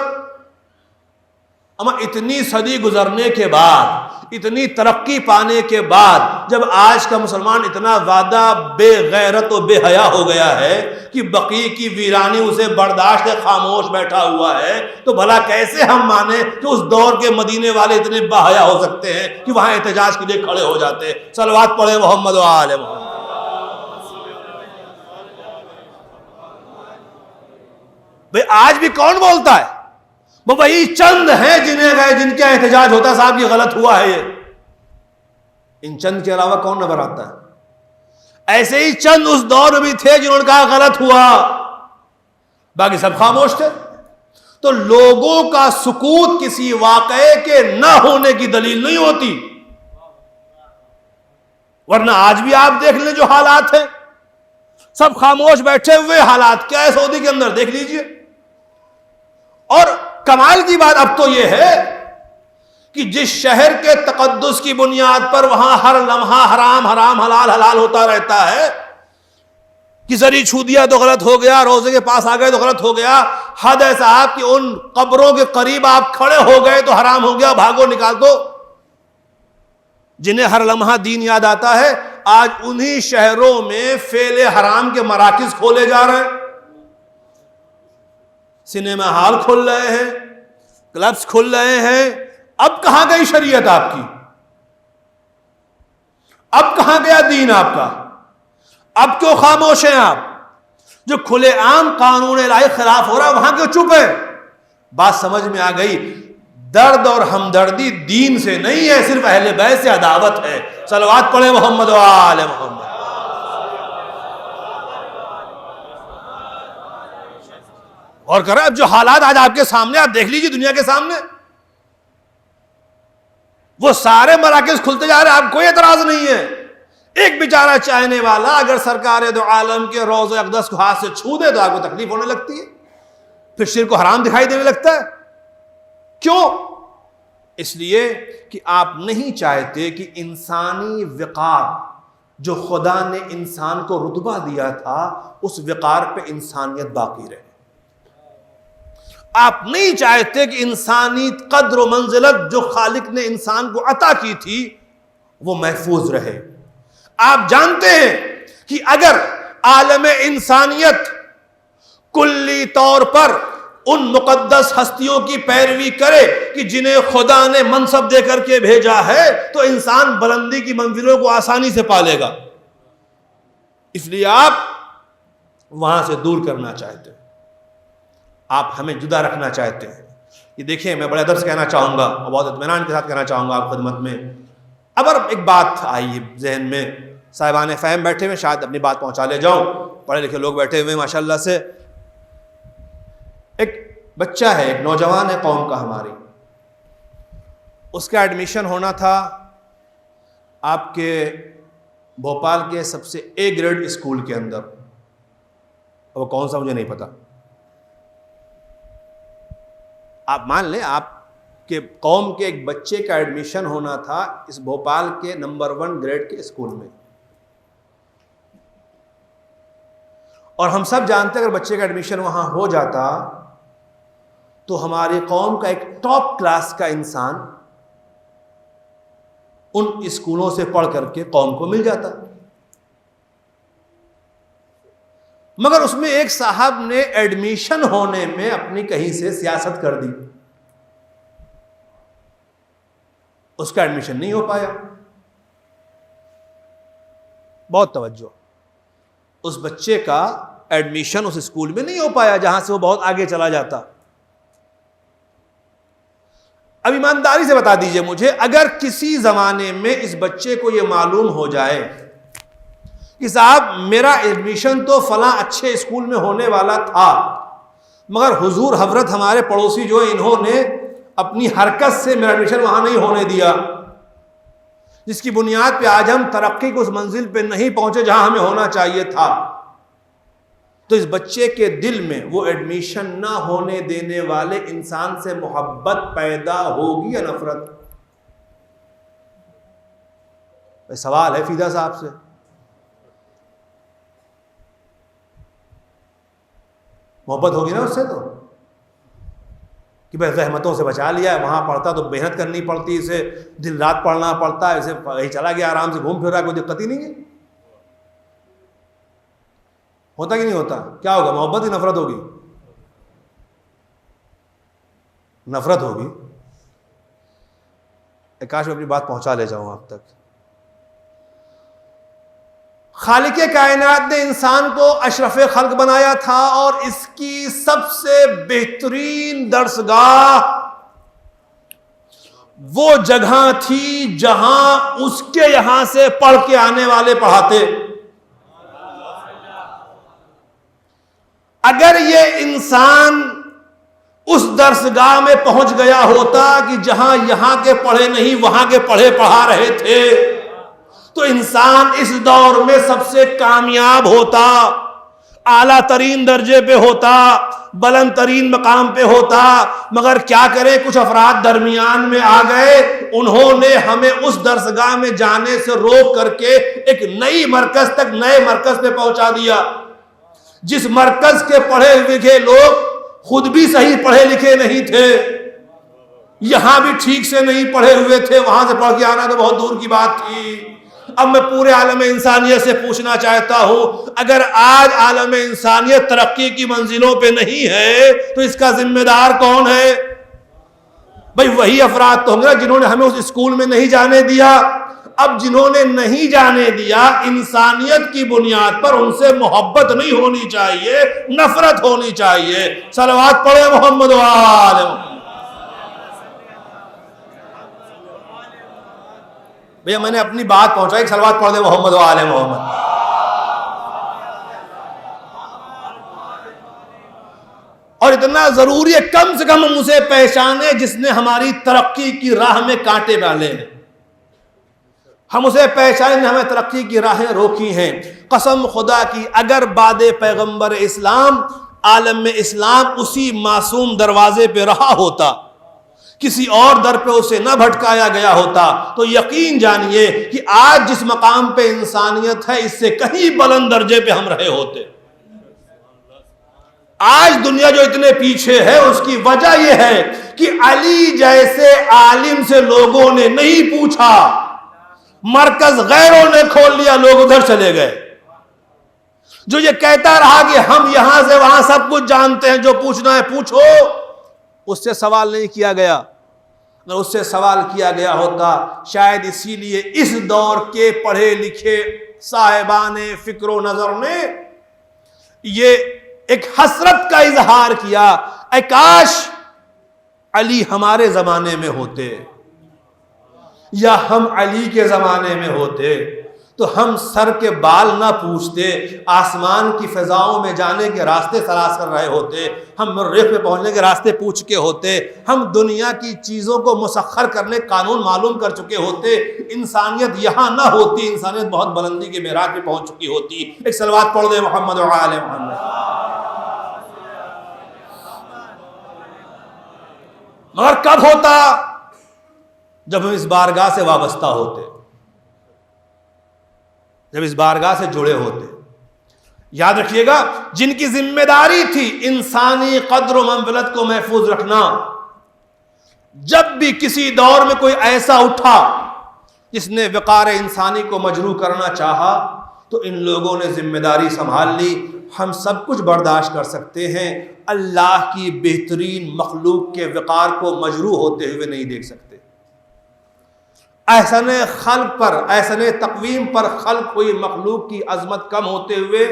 Speaker 1: اما اتنی صدی گزرنے کے بعد، اتنی ترقی پانے کے بعد، جب آج کا مسلمان اتنا زیادہ بے غیرت و بے حیا ہو گیا ہے کہ بقیع کی ویرانی اسے برداشت خاموش بیٹھا ہوا ہے، تو بھلا کیسے ہم مانیں کہ اس دور کے مدینے والے اتنے باحیا ہو سکتے ہیں کہ وہاں احتجاج کے لیے کھڑے ہو جاتے؟ صلوات پڑھے محمد و آل محمد۔ بھئی آج بھی کون بولتا ہے؟ وہ وہی چند ہیں جن کے احتجاج ہوتا ہے صاحب یہ غلط ہوا ہے۔ یہ ان چند کے علاوہ کون نظر آتا ہے؟ ایسے ہی چند اس دور میں بھی تھے جنہوں نے کہا غلط ہوا، باقی سب خاموش تھے۔ تو لوگوں کا سکوت کسی واقعے کے نہ ہونے کی دلیل نہیں ہوتی، ورنہ آج بھی آپ دیکھ لیں جو حالات ہیں، سب خاموش بیٹھے ہوئے حالات کیا ہے سعودی کے اندر دیکھ لیجئے۔ اور کمال کی بات اب تو یہ ہے کہ جس شہر کے تقدس کی بنیاد پر وہاں ہر لمحہ حرام حرام حلال حلال ہوتا رہتا ہے، کہ زری چھو دیا تو غلط ہو گیا، روزے کے پاس آ گئے تو غلط ہو گیا، حد ہے صاحب کہ ان قبروں کے قریب آپ کھڑے ہو گئے تو حرام ہو گیا، بھاگو نکال دو۔ جنہیں ہر لمحہ دین یاد آتا ہے، آج انہی شہروں میں فعل حرام کے مراکز کھولے جا رہے ہیں، سنیما ہال کھل رہے ہیں، کلبز کھل رہے ہیں۔ اب کہاں گئی شریعت آپ کی؟ اب کہاں گیا دین آپ کا؟ اب کیوں خاموش ہیں آپ؟ جو کھلے عام قانون الہی خلاف ہو رہا ہے وہاں کیوں چپ ہے؟ بات سمجھ میں آ گئی، درد اور ہمدردی دین سے نہیں ہے، صرف اہل بیت سے عداوت ہے۔ صلوات پڑھے محمد و آل محمد۔ اور کر رہا اب جو حالات آج آپ کے سامنے، آپ دیکھ لیجیے دنیا کے سامنے، وہ سارے مراکز کھلتے جا رہے ہیں، آپ کوئی اعتراض نہیں ہے۔ ایک بیچارہ چاہنے والا اگر سرکار دو عالم کے روضہ اقدس کو ہاتھ سے چھو دے تو آپ کو تکلیف ہونے لگتی ہے، پھر شرک کو حرام دکھائی دینے لگتا ہے۔ کیوں؟ اس لیے کہ آپ نہیں چاہتے کہ انسانی وقار جو خدا نے انسان کو رتبہ دیا تھا، اس وقار پہ انسانیت باقی رہے۔ آپ نہیں چاہتے کہ انسانی قدر و منزلت جو خالق نے انسان کو عطا کی تھی وہ محفوظ رہے۔ آپ جانتے ہیں کہ اگر عالم انسانیت کلی طور پر ان مقدس ہستیوں کی پیروی کرے کہ جنہیں خدا نے منصب دے کر کے بھیجا ہے، تو انسان بلندی کی منزلوں کو آسانی سے پالے گا۔ اس لیے آپ وہاں سے دور کرنا چاہتے ہیں، آپ ہمیں جدا رکھنا چاہتے ہیں۔ یہ دیکھیں، میں بڑے ادب سے کہنا چاہوں گا اور بہت اطمینان کے ساتھ کہنا چاہوں گا آپ خدمت میں، اب ایک بات آئی ذہن میں، صاحبان فہم بیٹھے ہوئے، شاید اپنی بات پہنچا لے جاؤں، پڑھے لکھے لوگ بیٹھے ہوئے ماشاءاللہ سے۔ ایک بچہ ہے، ایک نوجوان ہے قوم کا ہماری، اس کا ایڈمیشن ہونا تھا آپ کے بھوپال کے سب سے اے گریڈ اسکول کے اندر، وہ کون سا مجھے نہیں پتا۔ آپ مان لیں آپ کے قوم کے ایک بچے کا ایڈمیشن ہونا تھا اس بھوپال کے نمبر 1 گریڈ کے اسکول میں، اور ہم سب جانتے ہیں اگر بچے کا ایڈمیشن وہاں ہو جاتا تو ہماری قوم کا ایک ٹاپ کلاس کا انسان ان اسکولوں سے پڑھ کر کے قوم کو مل جاتا۔ مگر اس میں ایک صاحب نے ایڈمیشن ہونے میں اپنی کہیں سے سیاست کر دی، اس کا ایڈمیشن نہیں ہو پایا۔ بہت توجہ، اس بچے کا ایڈمیشن اس اسکول میں نہیں ہو پایا جہاں سے وہ بہت آگے چلا جاتا۔ اب ایمانداری سے بتا دیجئے مجھے، اگر کسی زمانے میں اس بچے کو یہ معلوم ہو جائے کہ صاحب میرا ایڈمیشن تو فلاں اچھے اسکول میں ہونے والا تھا، مگر حضور حضرت ہمارے پڑوسی جو انہوں نے اپنی حرکت سے میرا ایڈمیشن وہاں نہیں ہونے دیا، جس کی بنیاد پہ آج ہم ترقی کو اس منزل پہ نہیں پہنچے جہاں ہمیں ہونا چاہیے تھا، تو اس بچے کے دل میں وہ ایڈمیشن نہ ہونے دینے والے انسان سے محبت پیدا ہوگی یا نفرت؟ سوال ہے فیضا صاحب سے۔ محبت ہوگی نا اس سے، تو کہ بھائی زحمتوں سے بچا لیا ہے، وہاں پڑھتا تو محنت کرنی پڑتی، اسے دن رات پڑھنا پڑتا ہے، اسے کہیں چلا گیا آرام سے گھوم پھر رہا ہے، کوئی دقت ہی نہیں ہے. ہوتا کہ نہیں ہوتا؟ کیا ہوگا؟ محبت ہی نفرت ہوگی؟ نفرت ہوگی. کاش میں اپنی بات پہنچا لے جاؤں آپ تک. خالق کائنات نے انسان کو اشرف خلق بنایا تھا، اور اس کی سب سے بہترین درسگاہ وہ جگہ تھی جہاں اس کے یہاں سے پڑھ کے آنے والے پڑھاتے. اگر یہ انسان اس درسگاہ میں پہنچ گیا ہوتا کہ جہاں یہاں کے پڑھے نہیں وہاں کے پڑھے پڑھا رہے تھے، تو انسان اس دور میں سب سے کامیاب ہوتا، اعلیٰ ترین درجے پہ ہوتا، بلند ترین مقام پہ ہوتا. مگر کیا کرے، کچھ افراد درمیان میں آ گئے، انہوں نے ہمیں اس درسگاہ میں جانے سے روک کر کے ایک نئی مرکز تک، نئے مرکز پہ پہنچا دیا، جس مرکز کے پڑھے لکھے لوگ خود بھی صحیح پڑھے لکھے نہیں تھے، یہاں بھی ٹھیک سے نہیں پڑھے ہوئے تھے، وہاں سے پڑھ کے آنا تو بہت دور کی بات تھی. اب میں پورے عالم انسانیت سے پوچھنا چاہتا ہوں، اگر آج عالم انسانیت ترقی کی منزلوں پہ نہیں ہے تو اس کا ذمہ دار کون ہے؟ بھئی وہی افراد تو ہوں گے جنہوں نے ہمیں اس اسکول میں نہیں جانے دیا. اب جنہوں نے نہیں جانے دیا، انسانیت کی بنیاد پر ان سے محبت نہیں ہونی چاہیے، نفرت ہونی چاہیے. صلوات پڑھے محمد و آل محمد. بھیا میں نے اپنی بات پہنچائی، صلوات پڑھ دے محمد و آل محمد. اور اتنا ضروری ہے کم سے کم ہم اسے پہچانے جس نے ہماری ترقی کی راہ میں کانٹے ڈالے ہیں. ہم اسے پہچانے ہمیں ترقی کی راہیں روکی ہیں. قسم خدا کی اگر بعد پیغمبر اسلام عالم میں اسلام اسی معصوم دروازے پہ رہا ہوتا، کسی اور در پہ اسے نہ بھٹکایا گیا ہوتا، تو یقین جانیے کہ آج جس مقام پہ انسانیت ہے اس سے کہیں بلند درجے پہ ہم رہے ہوتے. آج دنیا جو اتنے پیچھے ہے اس کی وجہ یہ ہے کہ علی جیسے عالم سے لوگوں نے نہیں پوچھا، مرکز غیروں نے کھول لیا، لوگ ادھر چلے گئے. جو یہ کہتا رہا کہ ہم یہاں سے وہاں سب کچھ جانتے ہیں، جو پوچھنا ہے پوچھو، اس سے سوال نہیں کیا گیا. اگر اس سے سوال کیا گیا ہوتا، شاید اسی لیے اس دور کے پڑھے لکھے صاحبان فکر و نظر نے یہ ایک حسرت کا اظہار کیا، اے کاش علی ہمارے زمانے میں ہوتے، یا ہم علی کے زمانے میں ہوتے تو ہم سر کے بال نہ پوچھتے، آسمان کی فضاؤں میں جانے کے راستے تلاش کر رہے ہوتے، ہم مریخ پہ پہنچنے کے راستے پوچھ کے ہوتے، ہم دنیا کی چیزوں کو مسخر کرنے قانون معلوم کر چکے ہوتے. انسانیت یہاں نہ ہوتی، انسانیت بہت بلندی کے معراج پہ پہنچ چکی ہوتی. ایک صلوات پڑھ دے محمد و آل محمد. مگر کب ہوتا؟ جب ہم اس بارگاہ سے وابستہ ہوتے، جب اس بارگاہ سے جڑے ہوتے. یاد رکھیے گا، جن کی ذمہ داری تھی انسانی قدر و منزلت کو محفوظ رکھنا، جب بھی کسی دور میں کوئی ایسا اٹھا جس نے وقار انسانی کو مجروح کرنا چاہا تو ان لوگوں نے ذمہ داری سنبھال لی. ہم سب کچھ برداشت کر سکتے ہیں، اللہ کی بہترین مخلوق کے وقار کو مجروح ہوتے ہوئے نہیں دیکھ سکتے. احسن خلق پر، احسن تقویم پر خلق ہوئی مخلوق کی عظمت کم ہوتے ہوئے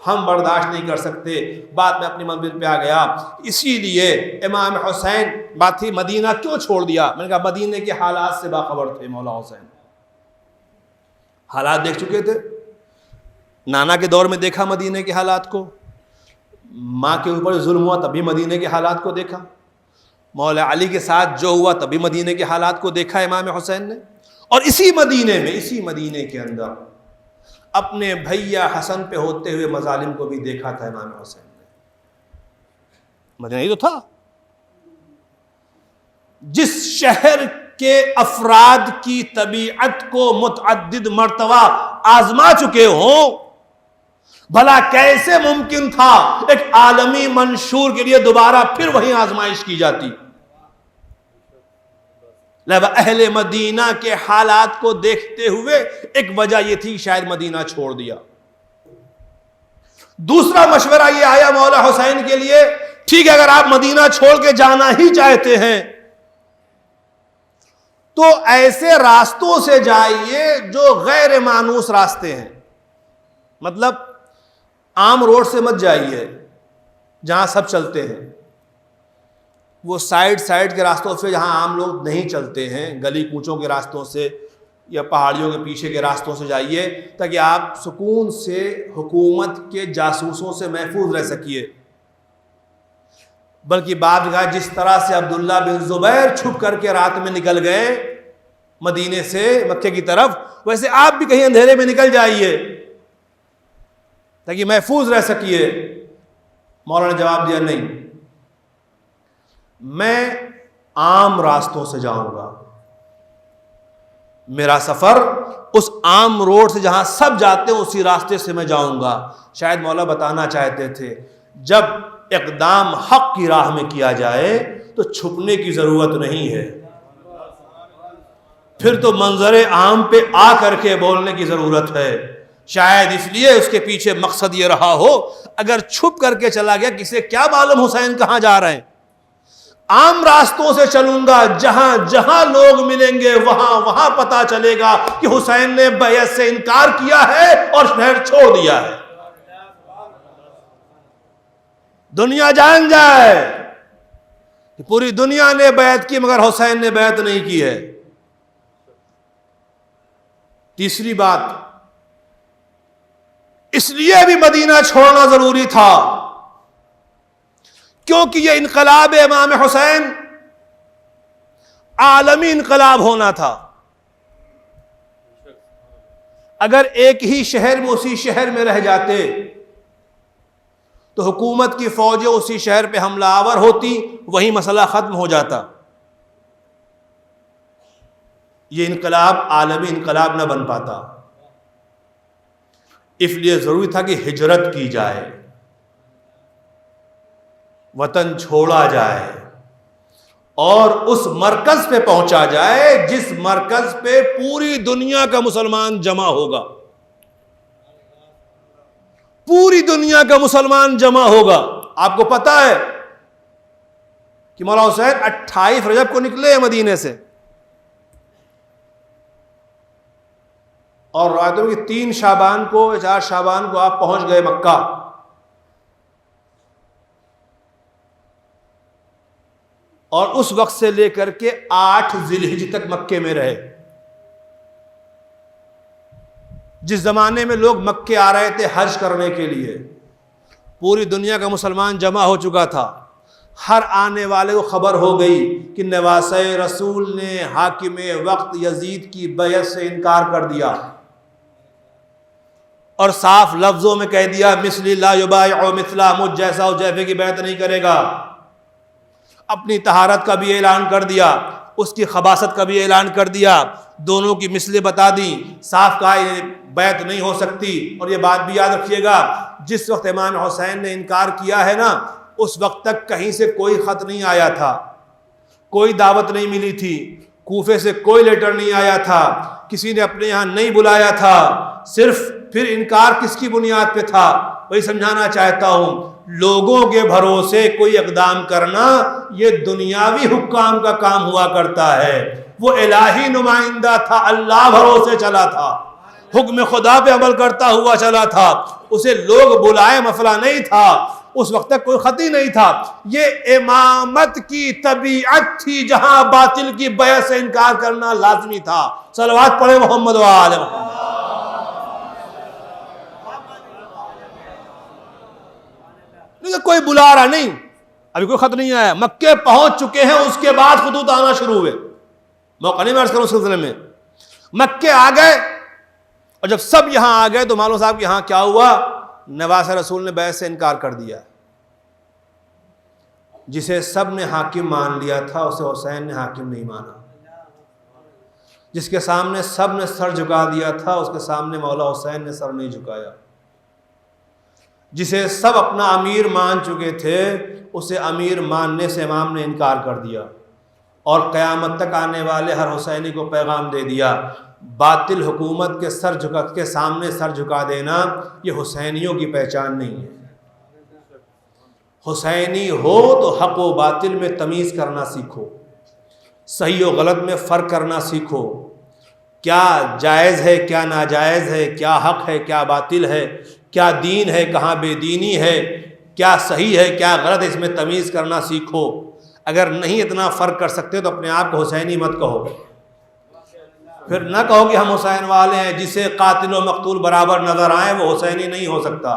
Speaker 1: ہم برداشت نہیں کر سکتے. بات میں اپنی منزل پہ آ گیا. اسی لیے امام حسین، بات تھی مدینہ کیوں چھوڑ دیا، میں نے کہا مدینے کے حالات سے باخبر تھے مولا حسین، حالات دیکھ چکے تھے. نانا کے دور میں دیکھا مدینے کے حالات کو، ماں کے اوپر ظلم ہوا تب بھی مدینے کے حالات کو دیکھا، مولا علی کے ساتھ جو ہوا تب بھی مدینے کے حالات کو دیکھا امام حسین نے. اور اسی مدینے میں، اسی مدینے کے اندر اپنے بھیا حسن پہ ہوتے ہوئے مظالم کو بھی دیکھا تھا امام حسین نے. مدینہ ہی تو تھا جس شہر کے افراد کی طبیعت کو متعدد مرتبہ آزما چکے ہوں. بھلا کیسے ممکن تھا ایک عالمی منشور کے لیے دوبارہ پھر وہی آزمائش کی جاتی؟ لہذا اہل مدینہ کے حالات کو دیکھتے ہوئے ایک وجہ یہ تھی شاید مدینہ چھوڑ دیا. دوسرا مشورہ یہ آیا مولا حسین کے لیے، ٹھیک ہے اگر آپ مدینہ چھوڑ کے جانا ہی چاہتے ہیں تو ایسے راستوں سے جائیے جو غیر مانوس راستے ہیں. مطلب عام روڈ سے مت جائیے جہاں سب چلتے ہیں، وہ سائڈ کے راستوں سے جہاں عام لوگ نہیں چلتے ہیں، گلی کوچوں کے راستوں سے یا پہاڑیوں کے پیچھے کے راستوں سے جائیے تاکہ آپ سکون سے حکومت کے جاسوسوں سے محفوظ رہ سکیے. بلکہ بعد کا جس طرح سے عبداللہ بن زبیر چھپ کر کے رات میں نکل گئے مدینے سے مکے کی طرف، ویسے آپ بھی کہیں اندھیرے میں نکل جائیے تاکہ محفوظ رہ سکیے. مولا نے جواب دیا نہیں، میں عام راستوں سے جاؤں گا، میرا سفر اس عام روڈ سے جہاں سب جاتے ہیں اسی راستے سے میں جاؤں گا. شاید مولا بتانا چاہتے تھے جب اقدام حق کی راہ میں کیا جائے تو چھپنے کی ضرورت نہیں ہے، پھر تو منظر عام پہ آ کر کے بولنے کی ضرورت ہے. شاید اس لیے اس کے پیچھے مقصد یہ رہا ہو اگر چھپ کر کے چلا گیا کسے کیا معلوم حسین کہاں جا رہے ہیں. عام راستوں سے چلوں گا، جہاں جہاں لوگ ملیں گے وہاں وہاں پتا چلے گا کہ حسین نے بیعت سے انکار کیا ہے اور شہر چھوڑ دیا ہے. دنیا جان جائے کہ پوری دنیا نے بیعت کی مگر حسین نے بیعت نہیں کی ہے. تیسری بات، اس لیے بھی مدینہ چھوڑنا ضروری تھا کیونکہ یہ انقلاب امام حسین عالمی انقلاب ہونا تھا. اگر ایک ہی شہر میں اسی شہر میں رہ جاتے تو حکومت کی فوجیں اسی شہر پہ حملہ آور ہوتی، وہی مسئلہ ختم ہو جاتا. یہ انقلاب عالمی انقلاب نہ بن پاتا. اس لیے ضروری تھا کہ ہجرت کی جائے، وطن چھوڑا جائے اور اس مرکز پہ پہنچا جائے جس مرکز پہ پوری دنیا کا مسلمان جمع ہوگا. پوری دنیا کا مسلمان جمع ہوگا. آپ کو پتا ہے کہ مولا حسین 28 رجب کو نکلے ہیں مدینے سے اور روایتوں میں 3 شعبان کو 4 شعبان کو آپ پہنچ گئے مکہ. اور اس وقت سے لے کر کے 8 ذی الحجہ تک مکے میں رہے. جس زمانے میں لوگ مکے آ رہے تھے حج کرنے کے لیے، پوری دنیا کا مسلمان جمع ہو چکا تھا. ہر آنے والے کو خبر ہو گئی کہ نواسہ رسول نے حاکم وقت یزید کی بیعت سے انکار کر دیا اور صاف لفظوں میں کہہ دیا مثلی لا یبایع مثلا، مجھ جیسا حذیفہ کی بیعت نہیں کرے گا. اپنی طہارت کا بھی اعلان کر دیا، اس کی خباثت کا بھی اعلان کر دیا، دونوں کی مثلیں بتا دیں، صاف کہا یہ بیعت نہیں ہو سکتی. اور یہ بات بھی یاد رکھیے گا جس وقت امام حسین نے انکار کیا ہے نا اس وقت تک کہیں سے کوئی خط نہیں آیا تھا، کوئی دعوت نہیں ملی تھی، کوفے سے کوئی لیٹر نہیں آیا تھا، کسی نے اپنے یہاں نہیں بلایا تھا. صرف پھر انکار کس کی بنیاد پہ تھا وہی سمجھانا چاہتا ہوں. لوگوں کے بھروسے کوئی اقدام کرنا یہ دنیاوی حکام کا کام ہوا کرتا ہے. وہ الہی نمائندہ تھا، اللہ بھروسے چلا تھا، حکم خدا پہ عمل کرتا ہوا چلا تھا، اسے لوگ بلائے مسئلہ نہیں تھا. اس وقت تک کوئی خط ہی نہیں تھا. یہ امامت کی طبیعت تھی جہاں باطل کی بیعت سے انکار کرنا لازمی تھا. صلوات پڑھے محمد و آل محمد. کوئی بلا رہا نہیں، ابھی کوئی خط نہیں آیا، مکے پہنچ چکے ہیں، اس کے بعد خطوط آنا شروع ہوئے. موقع نہیں میں عرض کروں اس سلسلے میں. مکے آ گئے اور جب سب یہاں آ گئے تو معلوم صاحب یہاں کیا ہوا، نواسہ رسول نے بیعت سے انکار کر دیا. جسے سب نے حاکم مان لیا تھا اسے حسین نے حاکم نہیں مانا. جس کے سامنے سب نے سر جھکا دیا تھا اس کے سامنے مولا حسین نے سر نہیں جھکایا. جسے سب اپنا امیر مان چکے تھے اسے امیر ماننے سے امام نے انکار کر دیا. اور قیامت تک آنے والے ہر حسینی کو پیغام دے دیا، باطل حکومت کے سامنے سر جھکا دینا یہ حسینیوں کی پہچان نہیں ہے۔ حسینی ہو تو حق و باطل میں تمیز کرنا سیکھو، صحیح و غلط میں فرق کرنا سیکھو، کیا جائز ہے کیا ناجائز ہے، کیا حق ہے کیا باطل ہے، کیا دین ہے کہاں بے دینی ہے، کیا صحیح ہے کیا غلط ہے، اس میں تمیز کرنا سیکھو۔ اگر نہیں اتنا فرق کر سکتے تو اپنے آپ کو حسینی مت کہو، پھر نہ کہو کہ ہم حسین والے ہیں۔ جسے قاتل و مقتول برابر نظر آئے وہ حسینی نہیں ہو سکتا،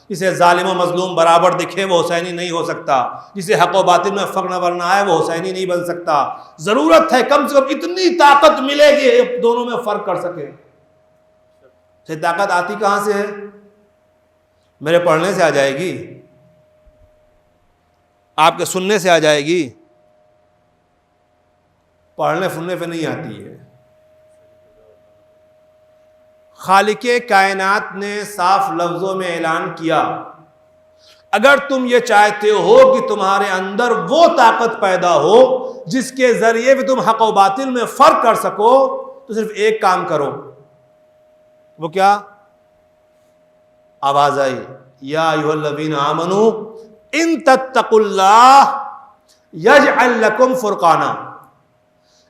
Speaker 1: جسے ظالم و مظلوم برابر دکھے وہ حسینی نہیں ہو سکتا، جسے حق و باطل میں فرق نظر نہ آئے وہ حسینی نہیں بن سکتا۔ ضرورت ہے کم سے کم اتنی طاقت ملے کہ دونوں میں فرق کر سکے۔ یہ طاقت آتی کہاں سے ہے؟ میرے پڑھنے سے آ جائے گی؟ آپ کے سننے سے آ جائے گی؟ پڑھنے سننے پہ نہیں آتی ہے۔ خالق کائنات نے صاف لفظوں میں اعلان کیا، اگر تم یہ چاہتے ہو کہ تمہارے اندر وہ طاقت پیدا ہو جس کے ذریعے بھی تم حق و باطل میں فرق کر سکو تو صرف ایک کام کرو۔ وہ کیا؟ آواز آئی، یا ایھا الذین آمنوا ان تتقوا اللہ یجعل لکم فرقانا۔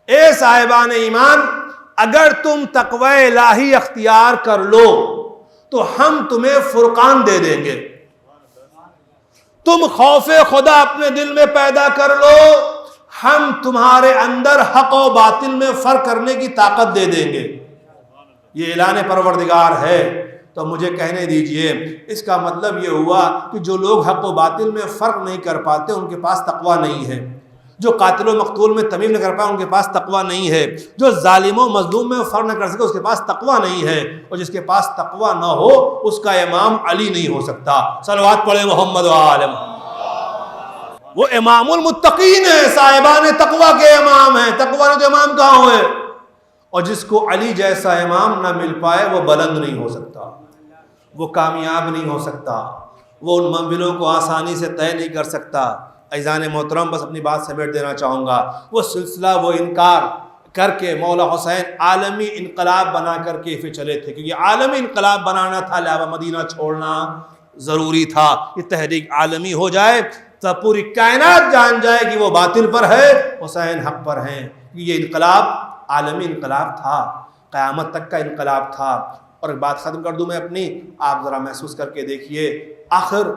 Speaker 1: اے صاحبان ایمان، اگر تم تقوی الہی اختیار کر لو تو ہم تمہیں فرقان دے دیں گے۔ تم خوف خدا اپنے دل میں پیدا کر لو، ہم تمہارے اندر حق و باطل میں فرق کرنے کی طاقت دے دیں گے۔ یہ اعلان پروردگار ہے تو مجھے کہنے دیجئے، اس کا مطلب یہ ہوا کہ جو لوگ حق و باطل میں فرق نہیں کر پاتے ان کے پاس تقوی نہیں ہے، جو قاتل و مقتول میں تمیز نہ کر پائے ان کے پاس تقوی نہیں ہے، جو ظالم و مظلوم میں فرق نہ کر سکے اس کے پاس تقوی نہیں ہے، اور جس کے پاس تقوی نہ ہو اس کا امام علی نہیں ہو سکتا۔ صلوات پڑھے محمد و آل محمد۔ وہ امام المتقین ہیں، صاحبان تقوی کے امام ہیں۔ تقوی نے تو امام کہاں ہوئے؟ اور جس کو علی جیسا امام نہ مل پائے وہ بلند نہیں ہو سکتا، وہ کامیاب نہیں ہو سکتا، وہ ان منزلوں کو آسانی سے طے نہیں کر سکتا۔ عزیزان محترم، بس اپنی بات سمیٹ دینا چاہوں گا، وہ سلسلہ وہ انکار کر کے مولا حسین عالمی انقلاب بنا کر کے پھر چلے تھے، کیونکہ عالمی انقلاب بنانا تھا لہذا مدینہ چھوڑنا ضروری تھا۔ یہ تحریک عالمی ہو جائے تو پوری کائنات جان جائے کہ وہ باطل پر ہے، حسین حق پر ہیں۔ یہ انقلاب عالمی انقلاب تھا، قیامت تک کا انقلاب تھا۔ اور ایک بات ختم کر دوں میں اپنی، آپ ذرا محسوس کر کے دیکھیے، آخر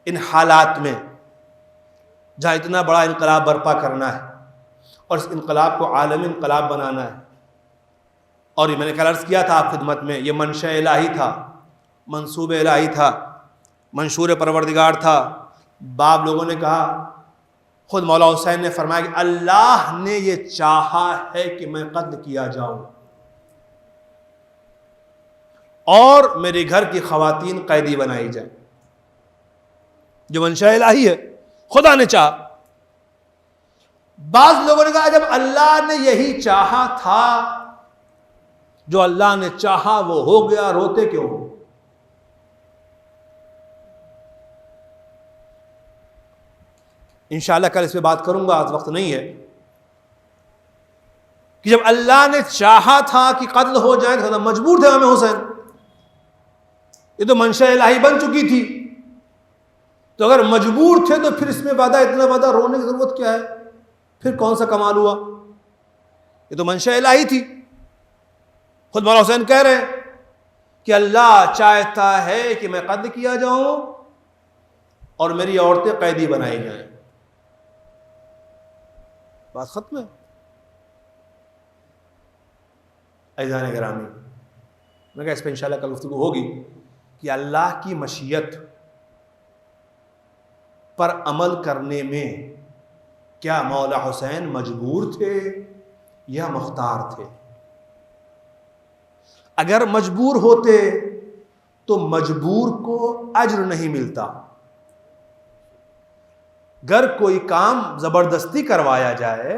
Speaker 1: ان حالات میں جہاں اتنا بڑا انقلاب برپا کرنا ہے اور اس انقلاب کو عالمی انقلاب بنانا ہے، اور یہ میں نے کل عرض کیا تھا آپ خدمت میں، یہ منشاء الہی تھا، منصوب الہی تھا، منشور پروردگار تھا۔ بعض لوگوں نے کہا، خود مولا حسین نے فرمایا کہ اللہ نے یہ چاہا ہے کہ میں قتل کیا جاؤں اور میرے گھر کی خواتین قیدی بنائی جائیں۔ جو منشاء الہی ہے، خدا نے چاہا۔ بعض لوگوں نے کہا جب اللہ نے یہی چاہا تھا، جو اللہ نے چاہا وہ ہو گیا، روتے کیوں ہو؟ انشاءاللہ کل اس پہ بات کروں گا، آج وقت نہیں ہے، کہ جب اللہ نے چاہا تھا کہ قتل ہو جائے تو مجبور تھے امام حسین، یہ تو منشاء الہی بن چکی تھی، تو اگر مجبور تھے تو پھر اس میں اتنا وعدہ رونے کی ضرورت کیا ہے؟ پھر کون سا کمال ہوا؟ یہ تو منشاء الہی تھی۔ خود مولا حسین کہہ رہے ہیں کہ اللہ چاہتا ہے کہ میں قتل کیا جاؤں اور میری عورتیں قیدی بنائی جائیں۔ بات ختم ہے۔ عزیزان گرامی، میں کہا اس پہ انشاءاللہ کل گفتگو ہوگی کہ اللہ کی مشیت پر عمل کرنے میں کیا مولا حسین مجبور تھے یا مختار تھے؟ اگر مجبور ہوتے تو مجبور کو اجر نہیں ملتا۔ اگر کوئی کام زبردستی کروایا جائے،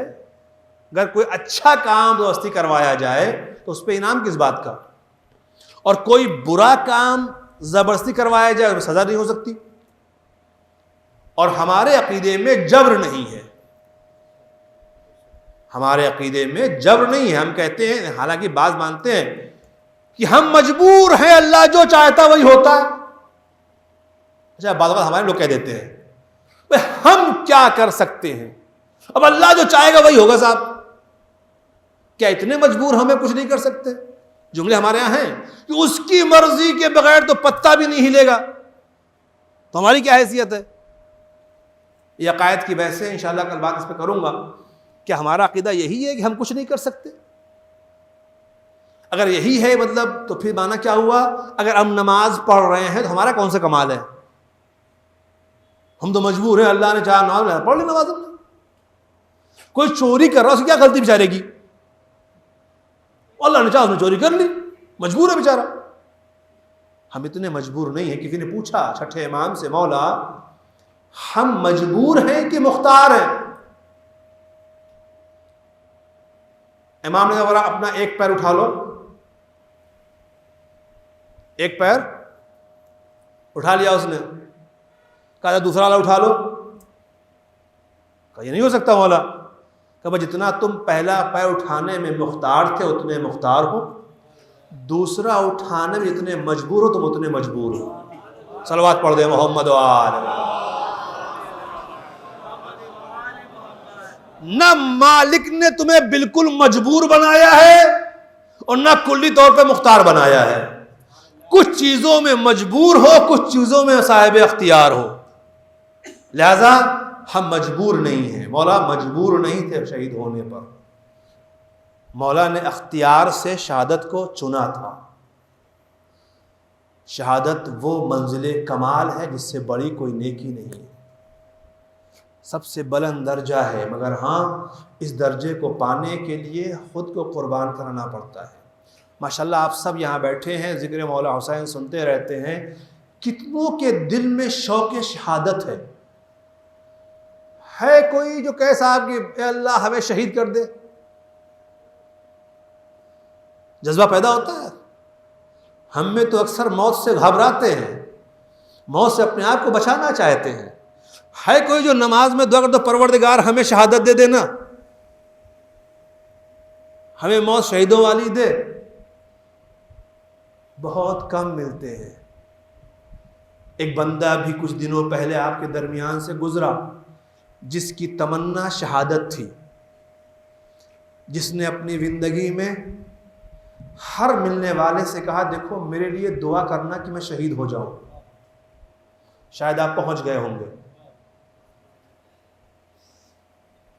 Speaker 1: اگر کوئی اچھا کام زبردستی کروایا جائے تو اس پہ انعام کس بات کا؟ اور کوئی برا کام زبردستی کروایا جائے اس میں سزا نہیں ہو سکتی۔ اور ہمارے عقیدے میں جبر نہیں ہے، ہمارے عقیدے میں جبر نہیں ہے. ہم کہتے ہیں, حالانکہ بعض مانتے ہیں کہ ہم مجبور ہیں, اللہ جو چاہتا وہی ہوتا ہے. اچھا, بعض اوقات ہمارے لوگ کہہ دیتے ہیں ہم کیا کر سکتے ہیں, اب اللہ جو چاہے گا وہی ہوگا. صاحب کیا اتنے مجبور ہمیں کچھ نہیں کر سکتے؟ جملے ہمارے یہاں ہیں کہ اس کی مرضی کے بغیر تو پتا بھی نہیں ہلے گا, تو ہماری کیا حیثیت ہے؟ یہ عقائد کی بحث ہے, انشاءاللہ کل بات اس پہ کروں گا. کیا ہمارا عقیدہ یہی ہے کہ ہم کچھ نہیں کر سکتے؟ اگر یہی ہے مطلب تو پھر معنی کیا ہوا؟ اگر ہم نماز پڑھ رہے ہیں تو ہمارا کون سا کمال ہے؟ ہم تو مجبور ہیں, اللہ نے چاہا نماز پڑھ لی نماز. کوئی چوری کر رہا ہے, اس کی کیا غلطی بیچارے کی؟ اللہ نے چاہا اس نے چوری کر لی, مجبور ہے بیچارہ. ہم اتنے مجبور نہیں ہیں. کسی نے پوچھا چھٹے امام سے, مولا ہم مجبور ہیں کہ مختار ہیں؟ امام نے کہا اپنا ایک پیر اٹھا لو. ایک پیر اٹھا لیا اس نے, کہا دوسرا والا اٹھا لو. کہا یہ نہیں ہو سکتا مولا. کہ جتنا تم پہلا پیر اٹھانے میں مختار تھے اتنے مختار ہو, دوسرا اٹھانے میں جتنے مجبور ہو تم اتنے مجبور ہو. صلوات پڑھ دے محمد و آل. نہ مالک نے تمہیں بالکل مجبور بنایا ہے اور نہ کلی طور پہ مختار بنایا ہے. کچھ چیزوں میں مجبور ہو, کچھ چیزوں میں صاحب اختیار ہو. لہذا ہم مجبور نہیں ہیں. مولا مجبور نہیں تھے شہید ہونے پر, مولا نے اختیار سے شہادت کو چنا تھا. شہادت وہ منزل کمال ہے جس سے بڑی کوئی نیکی نہیں ہے, سب سے بلند درجہ ہے. مگر ہاں اس درجے کو پانے کے لیے خود کو قربان کرنا پڑتا ہے. ماشاءاللہ آپ سب یہاں بیٹھے ہیں, ذکر مولا حسین سنتے رہتے ہیں. کتنوں کے دل میں شوق شہادت ہے کوئی جو کہے صاحب کہ اے اللہ ہمیں شہید کر دے؟ جذبہ پیدا ہوتا ہے. ہم میں تو اکثر موت سے گھبراتے ہیں, موت سے اپنے آپ کو بچانا چاہتے ہیں. ہے کوئی جو نماز میں دعا کر دو پروردگار ہمیں شہادت دے دینا, ہمیں موت شہیدوں والی دے؟ بہت کم ملتے ہیں. ایک بندہ بھی کچھ دنوں پہلے آپ کے درمیان سے گزرا جس کی تمنا شہادت تھی, جس نے اپنی زندگی میں ہر ملنے والے سے کہا دیکھو میرے لیے دعا کرنا کہ میں شہید ہو جاؤں. شاید آپ پہنچ گئے ہوں گے.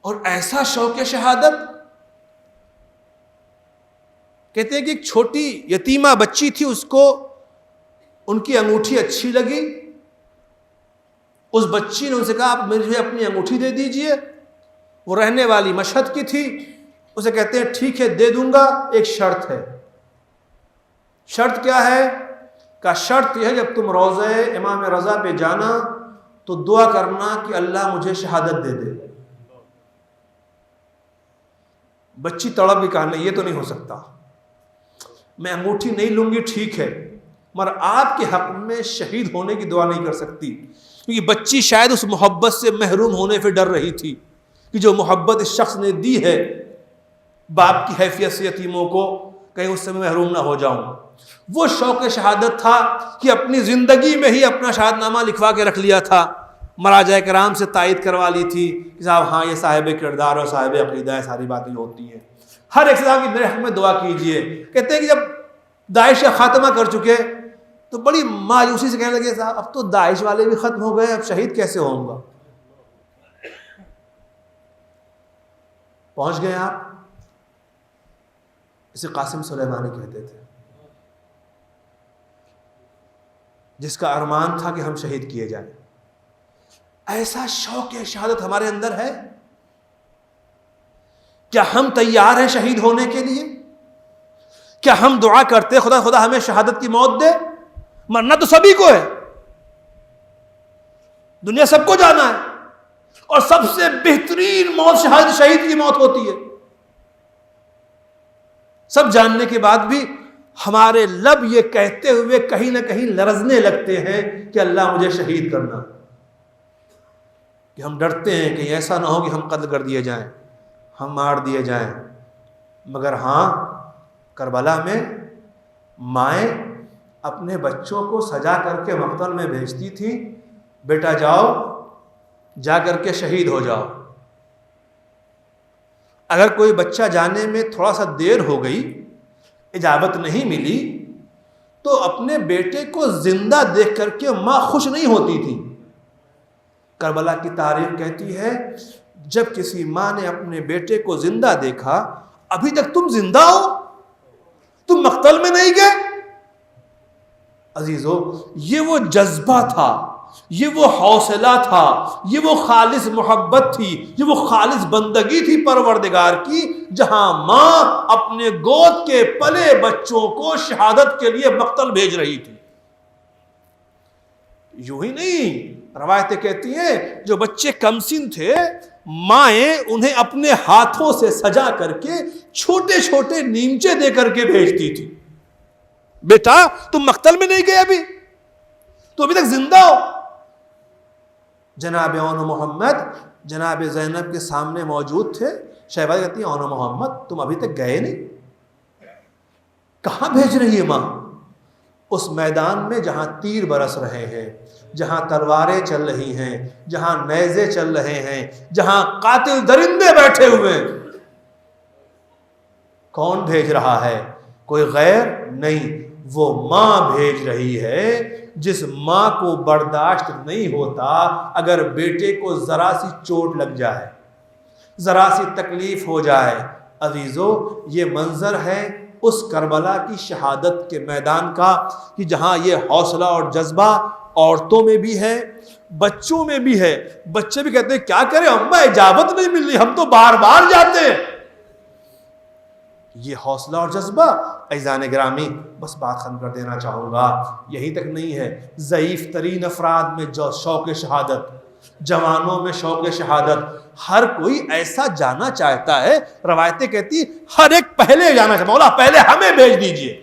Speaker 1: اور ایسا شوق شہادت, کہتے ہیں کہ ایک چھوٹی یتیمہ بچی تھی, اس کو ان کی انگوٹھی اچھی لگی. اس بچی نے ان سے کہا آپ مجھے اپنی انگوٹھی دے دیجئے. وہ رہنے والی مشہد کی تھی. اسے کہتے ہیں ٹھیک ہے دے دوں گا, ایک شرط ہے. شرط کیا ہے؟ کہ شرط یہ ہے جب تم روضہ امام رضا پہ جانا تو دعا کرنا کہ اللہ مجھے شہادت دے دے. بچی تڑپ بھی کہا نہیں یہ تو نہیں ہو سکتا, میں انگوٹھی نہیں لوں گی ٹھیک ہے, مگر آپ کے حق میں شہید ہونے کی دعا نہیں کر سکتی. کیونکہ بچی شاید اس محبت سے محروم ہونے پہ ڈر رہی تھی کہ جو محبت اس شخص نے دی ہے باپ کی حیثیت سے یتیموں کو, کہیں اس سے میں محروم نہ ہو جاؤں. وہ شوق شہادت تھا کہ اپنی زندگی میں ہی اپنا شہادت نامہ لکھوا کے رکھ لیا تھا. مراجع کرام سے تائید کروا لی تھی کہ صاحب ہاں یہ صاحب کردار اور صاحب عقیدہ ہے, ساری باتیں ہوتی ہیں. ہر ایک صاحب کی میرے حق میں دعا کیجئے. کہتے ہیں کہ جب داعش کا خاتمہ کر چکے تو بڑی مایوسی سے کہنے لگے صاحب اب تو داعش والے بھی ختم ہو گئے, اب شہید کیسے ہوں گا؟ پہنچ گئے آپ. اسے قاسم سلیمانی کہتے تھے, جس کا ارمان تھا کہ ہم شہید کیے جائیں. ایسا شوق شہادت ہمارے اندر ہے. کیا ہم تیار ہیں شہید ہونے کے لیے؟ کیا ہم دعا کرتے خدا ہمیں شہادت کی موت دے؟ مرنا تو سبھی کو ہے, دنیا سب کو جانا ہے, اور سب سے بہترین موت شہید کی موت ہوتی ہے. سب جاننے کے بعد بھی ہمارے لب یہ کہتے ہوئے کہیں نہ کہیں لرزنے لگتے ہیں کہ اللہ مجھے شہید کرنا, کہ ہم ڈرتے ہیں کہ ایسا نہ ہو کہ ہم قتل کر دیے جائیں. ہم مار دیے جائیں. مگر ہاں کربلا میں مائیں اپنے بچوں کو سجا کر کے مقتل میں بھیجتی تھی، بیٹا جاؤ جا کر کے شہید ہو جاؤ. اگر کوئی بچہ جانے میں تھوڑا سا دیر ہو گئی، اجازت نہیں ملی، تو اپنے بیٹے کو زندہ دیکھ کر کے ماں خوش نہیں ہوتی تھی. کربلا کی تاریخ کہتی ہے جب کسی ماں نے اپنے بیٹے کو زندہ دیکھا، ابھی تک تم زندہ ہو، تم مقتل میں نہیں گئے. عزیزو، یہ وہ جذبہ تھا، یہ وہ حوصلہ تھا، یہ وہ خالص محبت تھی، یہ وہ خالص بندگی تھی پروردگار کی، جہاں ماں اپنے گود کے پلے بچوں کو شہادت کے لیے مقتل بھیج رہی تھی. یوں ہی نہیں، روایتیں کہتی ہیں جو بچے کمسن تھے، مائیں انہیں اپنے ہاتھوں سے سجا کر کے چھوٹے چھوٹے نیمچے دے کر کے بھیجتی تھی. بیٹا تم مقتل میں نہیں گئے، ابھی تو ابھی تک زندہ ہو. جناب اون محمد جناب زینب کے سامنے موجود تھے. شہباز کہتی ہیں اون محمد تم ابھی تک گئے نہیں، کہاں بھیج رہی ہے ماں؟ اس میدان میں جہاں تیر برس رہے ہیں، جہاں تلواریں چل رہی ہیں، جہاں نیزے چل رہے ہیں، جہاں قاتل درندے بیٹھے ہوئے ہیں، کون بھیج رہا ہے؟ کوئی غیر نہیں، وہ ماں بھیج رہی ہے. جس ماں کو برداشت نہیں ہوتا اگر بیٹے کو ذرا سی چوٹ لگ جائے، ذرا سی تکلیف ہو جائے. عزیزو، یہ منظر ہے اس کربلا کی شہادت کے میدان کا کہ جہاں یہ حوصلہ اور جذبہ عورتوں میں بھی ہے، بچوں میں بھی ہے. بچے بھی کہتے ہیں کیا کریں اماں، اجازت نہیں مل رہی، ہم تو بار بار جاتے ہیں. یہ حوصلہ اور جذبہ. عزیزان گرامی، بس بات ختم کر دینا چاہوں گا، یہی تک نہیں ہے. ضعیف ترین افراد میں جو شوق شہادت، جوانوں میں شوق شہادت، ہر کوئی ایسا جانا چاہتا ہے. روایتیں کہتی ہر ایک پہلے جانا چاہتا، مولا پہلے ہمیں بھیج دیجئے،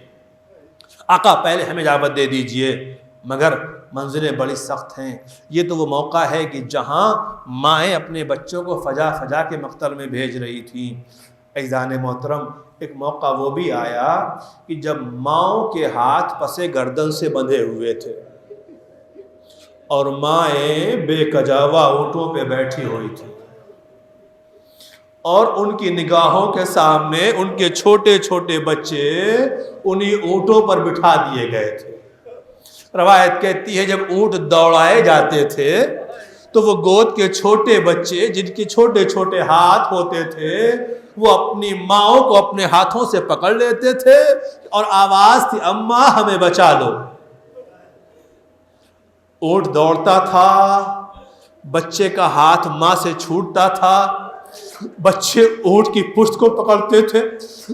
Speaker 1: آقا پہلے ہمیں اجازت دے دیجئے. مگر منزلیں بڑی سخت ہیں. یہ تو وہ موقع ہے کہ جہاں مائیں اپنے بچوں کو فجا فجا کے مقتل میں بھیج رہی تھیں. عزیزان محترم، ایک موقع وہ بھی آیا کہ جب ماؤں کے ہاتھ پسے گردن سے بندھے ہوئے تھے اور مائیں بے کجاوا اونٹوں پہ بیٹھی ہوئی تھی، اور ان کی نگاہوں کے سامنے ان کے چھوٹے چھوٹے بچے انہی اونٹوں پر بٹھا دیے گئے تھے. روایت کہتی ہے جب اونٹ دوڑائے جاتے تھے تو وہ گود کے چھوٹے بچے جن کے چھوٹے چھوٹے ہاتھ ہوتے تھے وہ اپنی ماؤں کو اپنے ہاتھوں سے پکڑ لیتے تھے اور آواز تھی اماں ہمیں بچا لو. اونٹ دوڑتا تھا، بچے کا ہاتھ ماں سے چھوٹتا تھا، بچے اونٹ کی پشت کو پکڑتے تھے.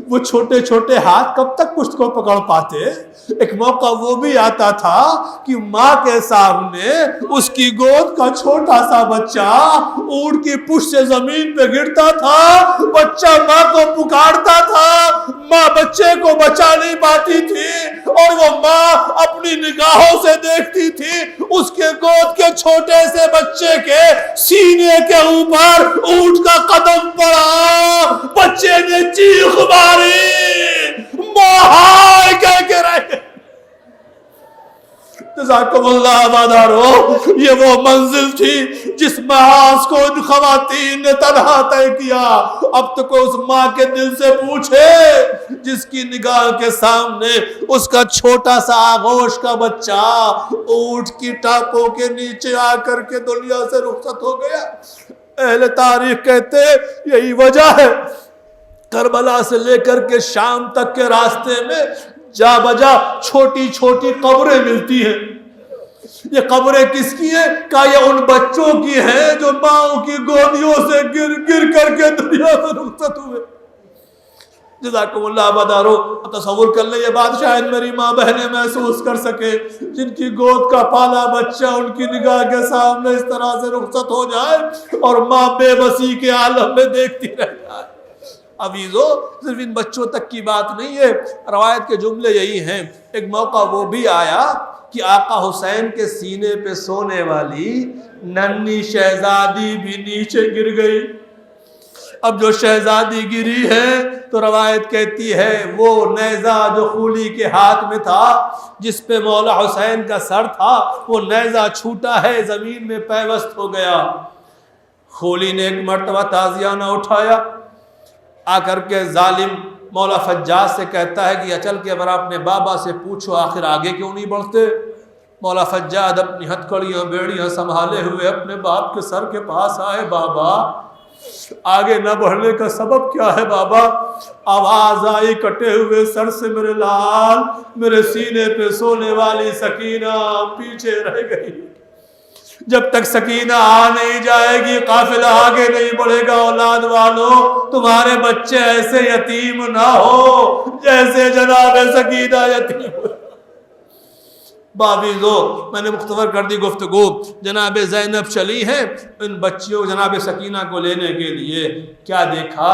Speaker 1: وہ چھوٹے چھوٹے ہاتھ کب تک پشت کو پکڑ پاتے؟ ایک موقع وہ بھی آتا تھا کہ ماں کے سامنے اس کی گود کا چھوٹا سا بچہ اونٹ کی پشت سے زمین پہ گرتا تھا. بچہ ماں کو پکارتا تھا، ماں بچے کو بچا نہیں پاتی تھی، اور وہ ماں اپنی نگاہوں سے دیکھتی تھی اس کے گود کے چھوٹے سے بچے کے سینے کے اوپر اونٹ کا قدم پڑا. بچے نے چیخ ماری، ماں ہائے کہہ کے رہے. جزاکم اللہ آبادارو، یہ وہ منزل تھی جس محاذ کو ان خواتین نے تنہا طے کیا. اب تو کوئی اس ماں کے دل سے پوچھے جس کی نگاہ کے سامنے اس کا چھوٹا سا آغوش کا بچہ اونٹ کی ٹاپوں کے نیچے آ کر کے دنیا سے رخصت ہو گیا. اہل تاریخ کہتے یہی وجہ ہے کربلا سے لے کر کے شام تک کے راستے میں جا بجا چھوٹی چھوٹی قبریں ملتی ہیں. یہ قبریں کس کی ہیں؟ کہا یہ ان بچوں کی ہیں جو ماؤں کی گودیوں سے گر گر کر کے دنیا سے رخصت ہوئے. جزاکم اللہ آبادارو، تصور کر لیں یہ بات شاید میری ماں بہنیں محسوس کر سکے جن کی گود کا پالا بچہ ان کی نگاہ کے سامنے اس طرح سے رخصت ہو جائے اور ماں بے بسی کے عالم میں دیکھتی رہ جائے. عزیزو، صرف ان بچوں تک کی بات نہیں ہے، روایت کے جملے یہی ہیں. ایک موقع وہ بھی آیا کہ آقا حسین کے سینے پہ سونے والی ننھی شہزادی بھی نیچے گر گئی. اب جو شہزادی گری ہے تو روایت کہتی ہے وہ نیزہ جو خولی کے ہاتھ میں تھا جس پہ مولا حسین کا سر تھا وہ نیزہ چھوٹا ہے زمین میں پیوست ہو گیا۔ خولی نے ایک مرتبہ تازیانہ اٹھایا، آ کر کے ظالم مولا فجاج سے کہتا ہے کہ یا چل کے اب اپنے بابا سے پوچھو آخر آگے کیوں نہیں بڑھتے۔ مولا فجاج اپنی ہتھکڑیاں بیڑیاں سنبھالے ہوئے اپنے باپ کے سر کے پاس آئے، بابا آگے نہ بڑھنے کا سبب کیا ہے بابا؟ آواز آئی کٹے ہوئے سر سے، میرے لال، میرے سینے پہ سونے والی سکینہ پیچھے رہ گئی، جب تک سکینہ آ نہیں جائے گی قافلہ آگے نہیں بڑھے گا۔ اولاد والوں تمہارے بچے ایسے یتیم نہ ہو جیسے جناب سکینہ یتیم ہو۔ بابیزو میں نے مختصر کر دی گفتگو، جناب زینب چلی ہیں ان بچیوں جناب سکینہ کو لینے کے لیے، کیا دیکھا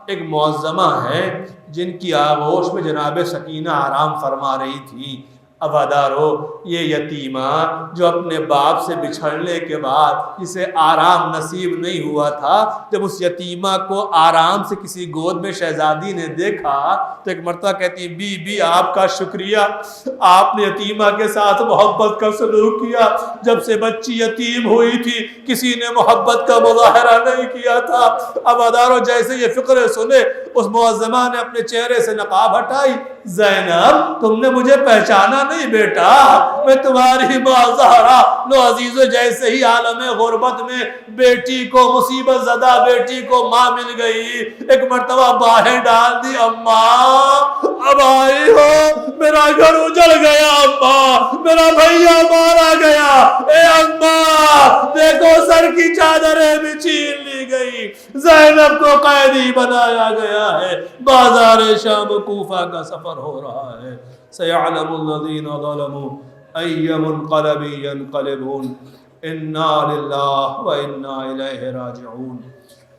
Speaker 1: ایک معظمہ ہے جن کی آغوش میں جناب سکینہ آرام فرما رہی تھی۔ ابادارو یہ یتیمہ جو اپنے باپ سے بچھڑنے کے بعد جسے آرام نصیب نہیں ہوا تھا، جب اس یتیمہ کو آرام سے کسی گود میں شہزادی نے دیکھا تو ایک مرتبہ کہتی بی بی آپ کا شکریہ، آپ نے یتیمہ کے ساتھ محبت کا سلوک کیا، جب سے بچی یتیم ہوئی تھی کسی نے محبت کا مظاہرہ نہیں کیا تھا۔ ابادارو جیسے یہ فقرے سنے اس معظمہ نے اپنے چہرے سے نقاب ہٹائی، زینب تم نے مجھے پہچانا نہیں بیٹا، میں تمہاری ماں زہرا۔ لو عزیزو جیسے ہی عالم غربت میں بیٹی کو مصیبت زدہ بیٹی کو ماں مل گئی، ایک مرتبہ باہیں ڈال دی، اماں اب آئی ہو، میرا گھر اجڑ گیا، اماں میرا بھیا مارا گیا، اے اماں دیکھو سر کی چادریں بھی چھین لی گئی، زینب کو قیدی بنایا گیا ہے، بازار شام کوفہ کا سفر ہو رہا ہے۔ سيعلم الذين ظلموا أي منقلب ينقلبون إنا لله وإنا إليه راجعون۔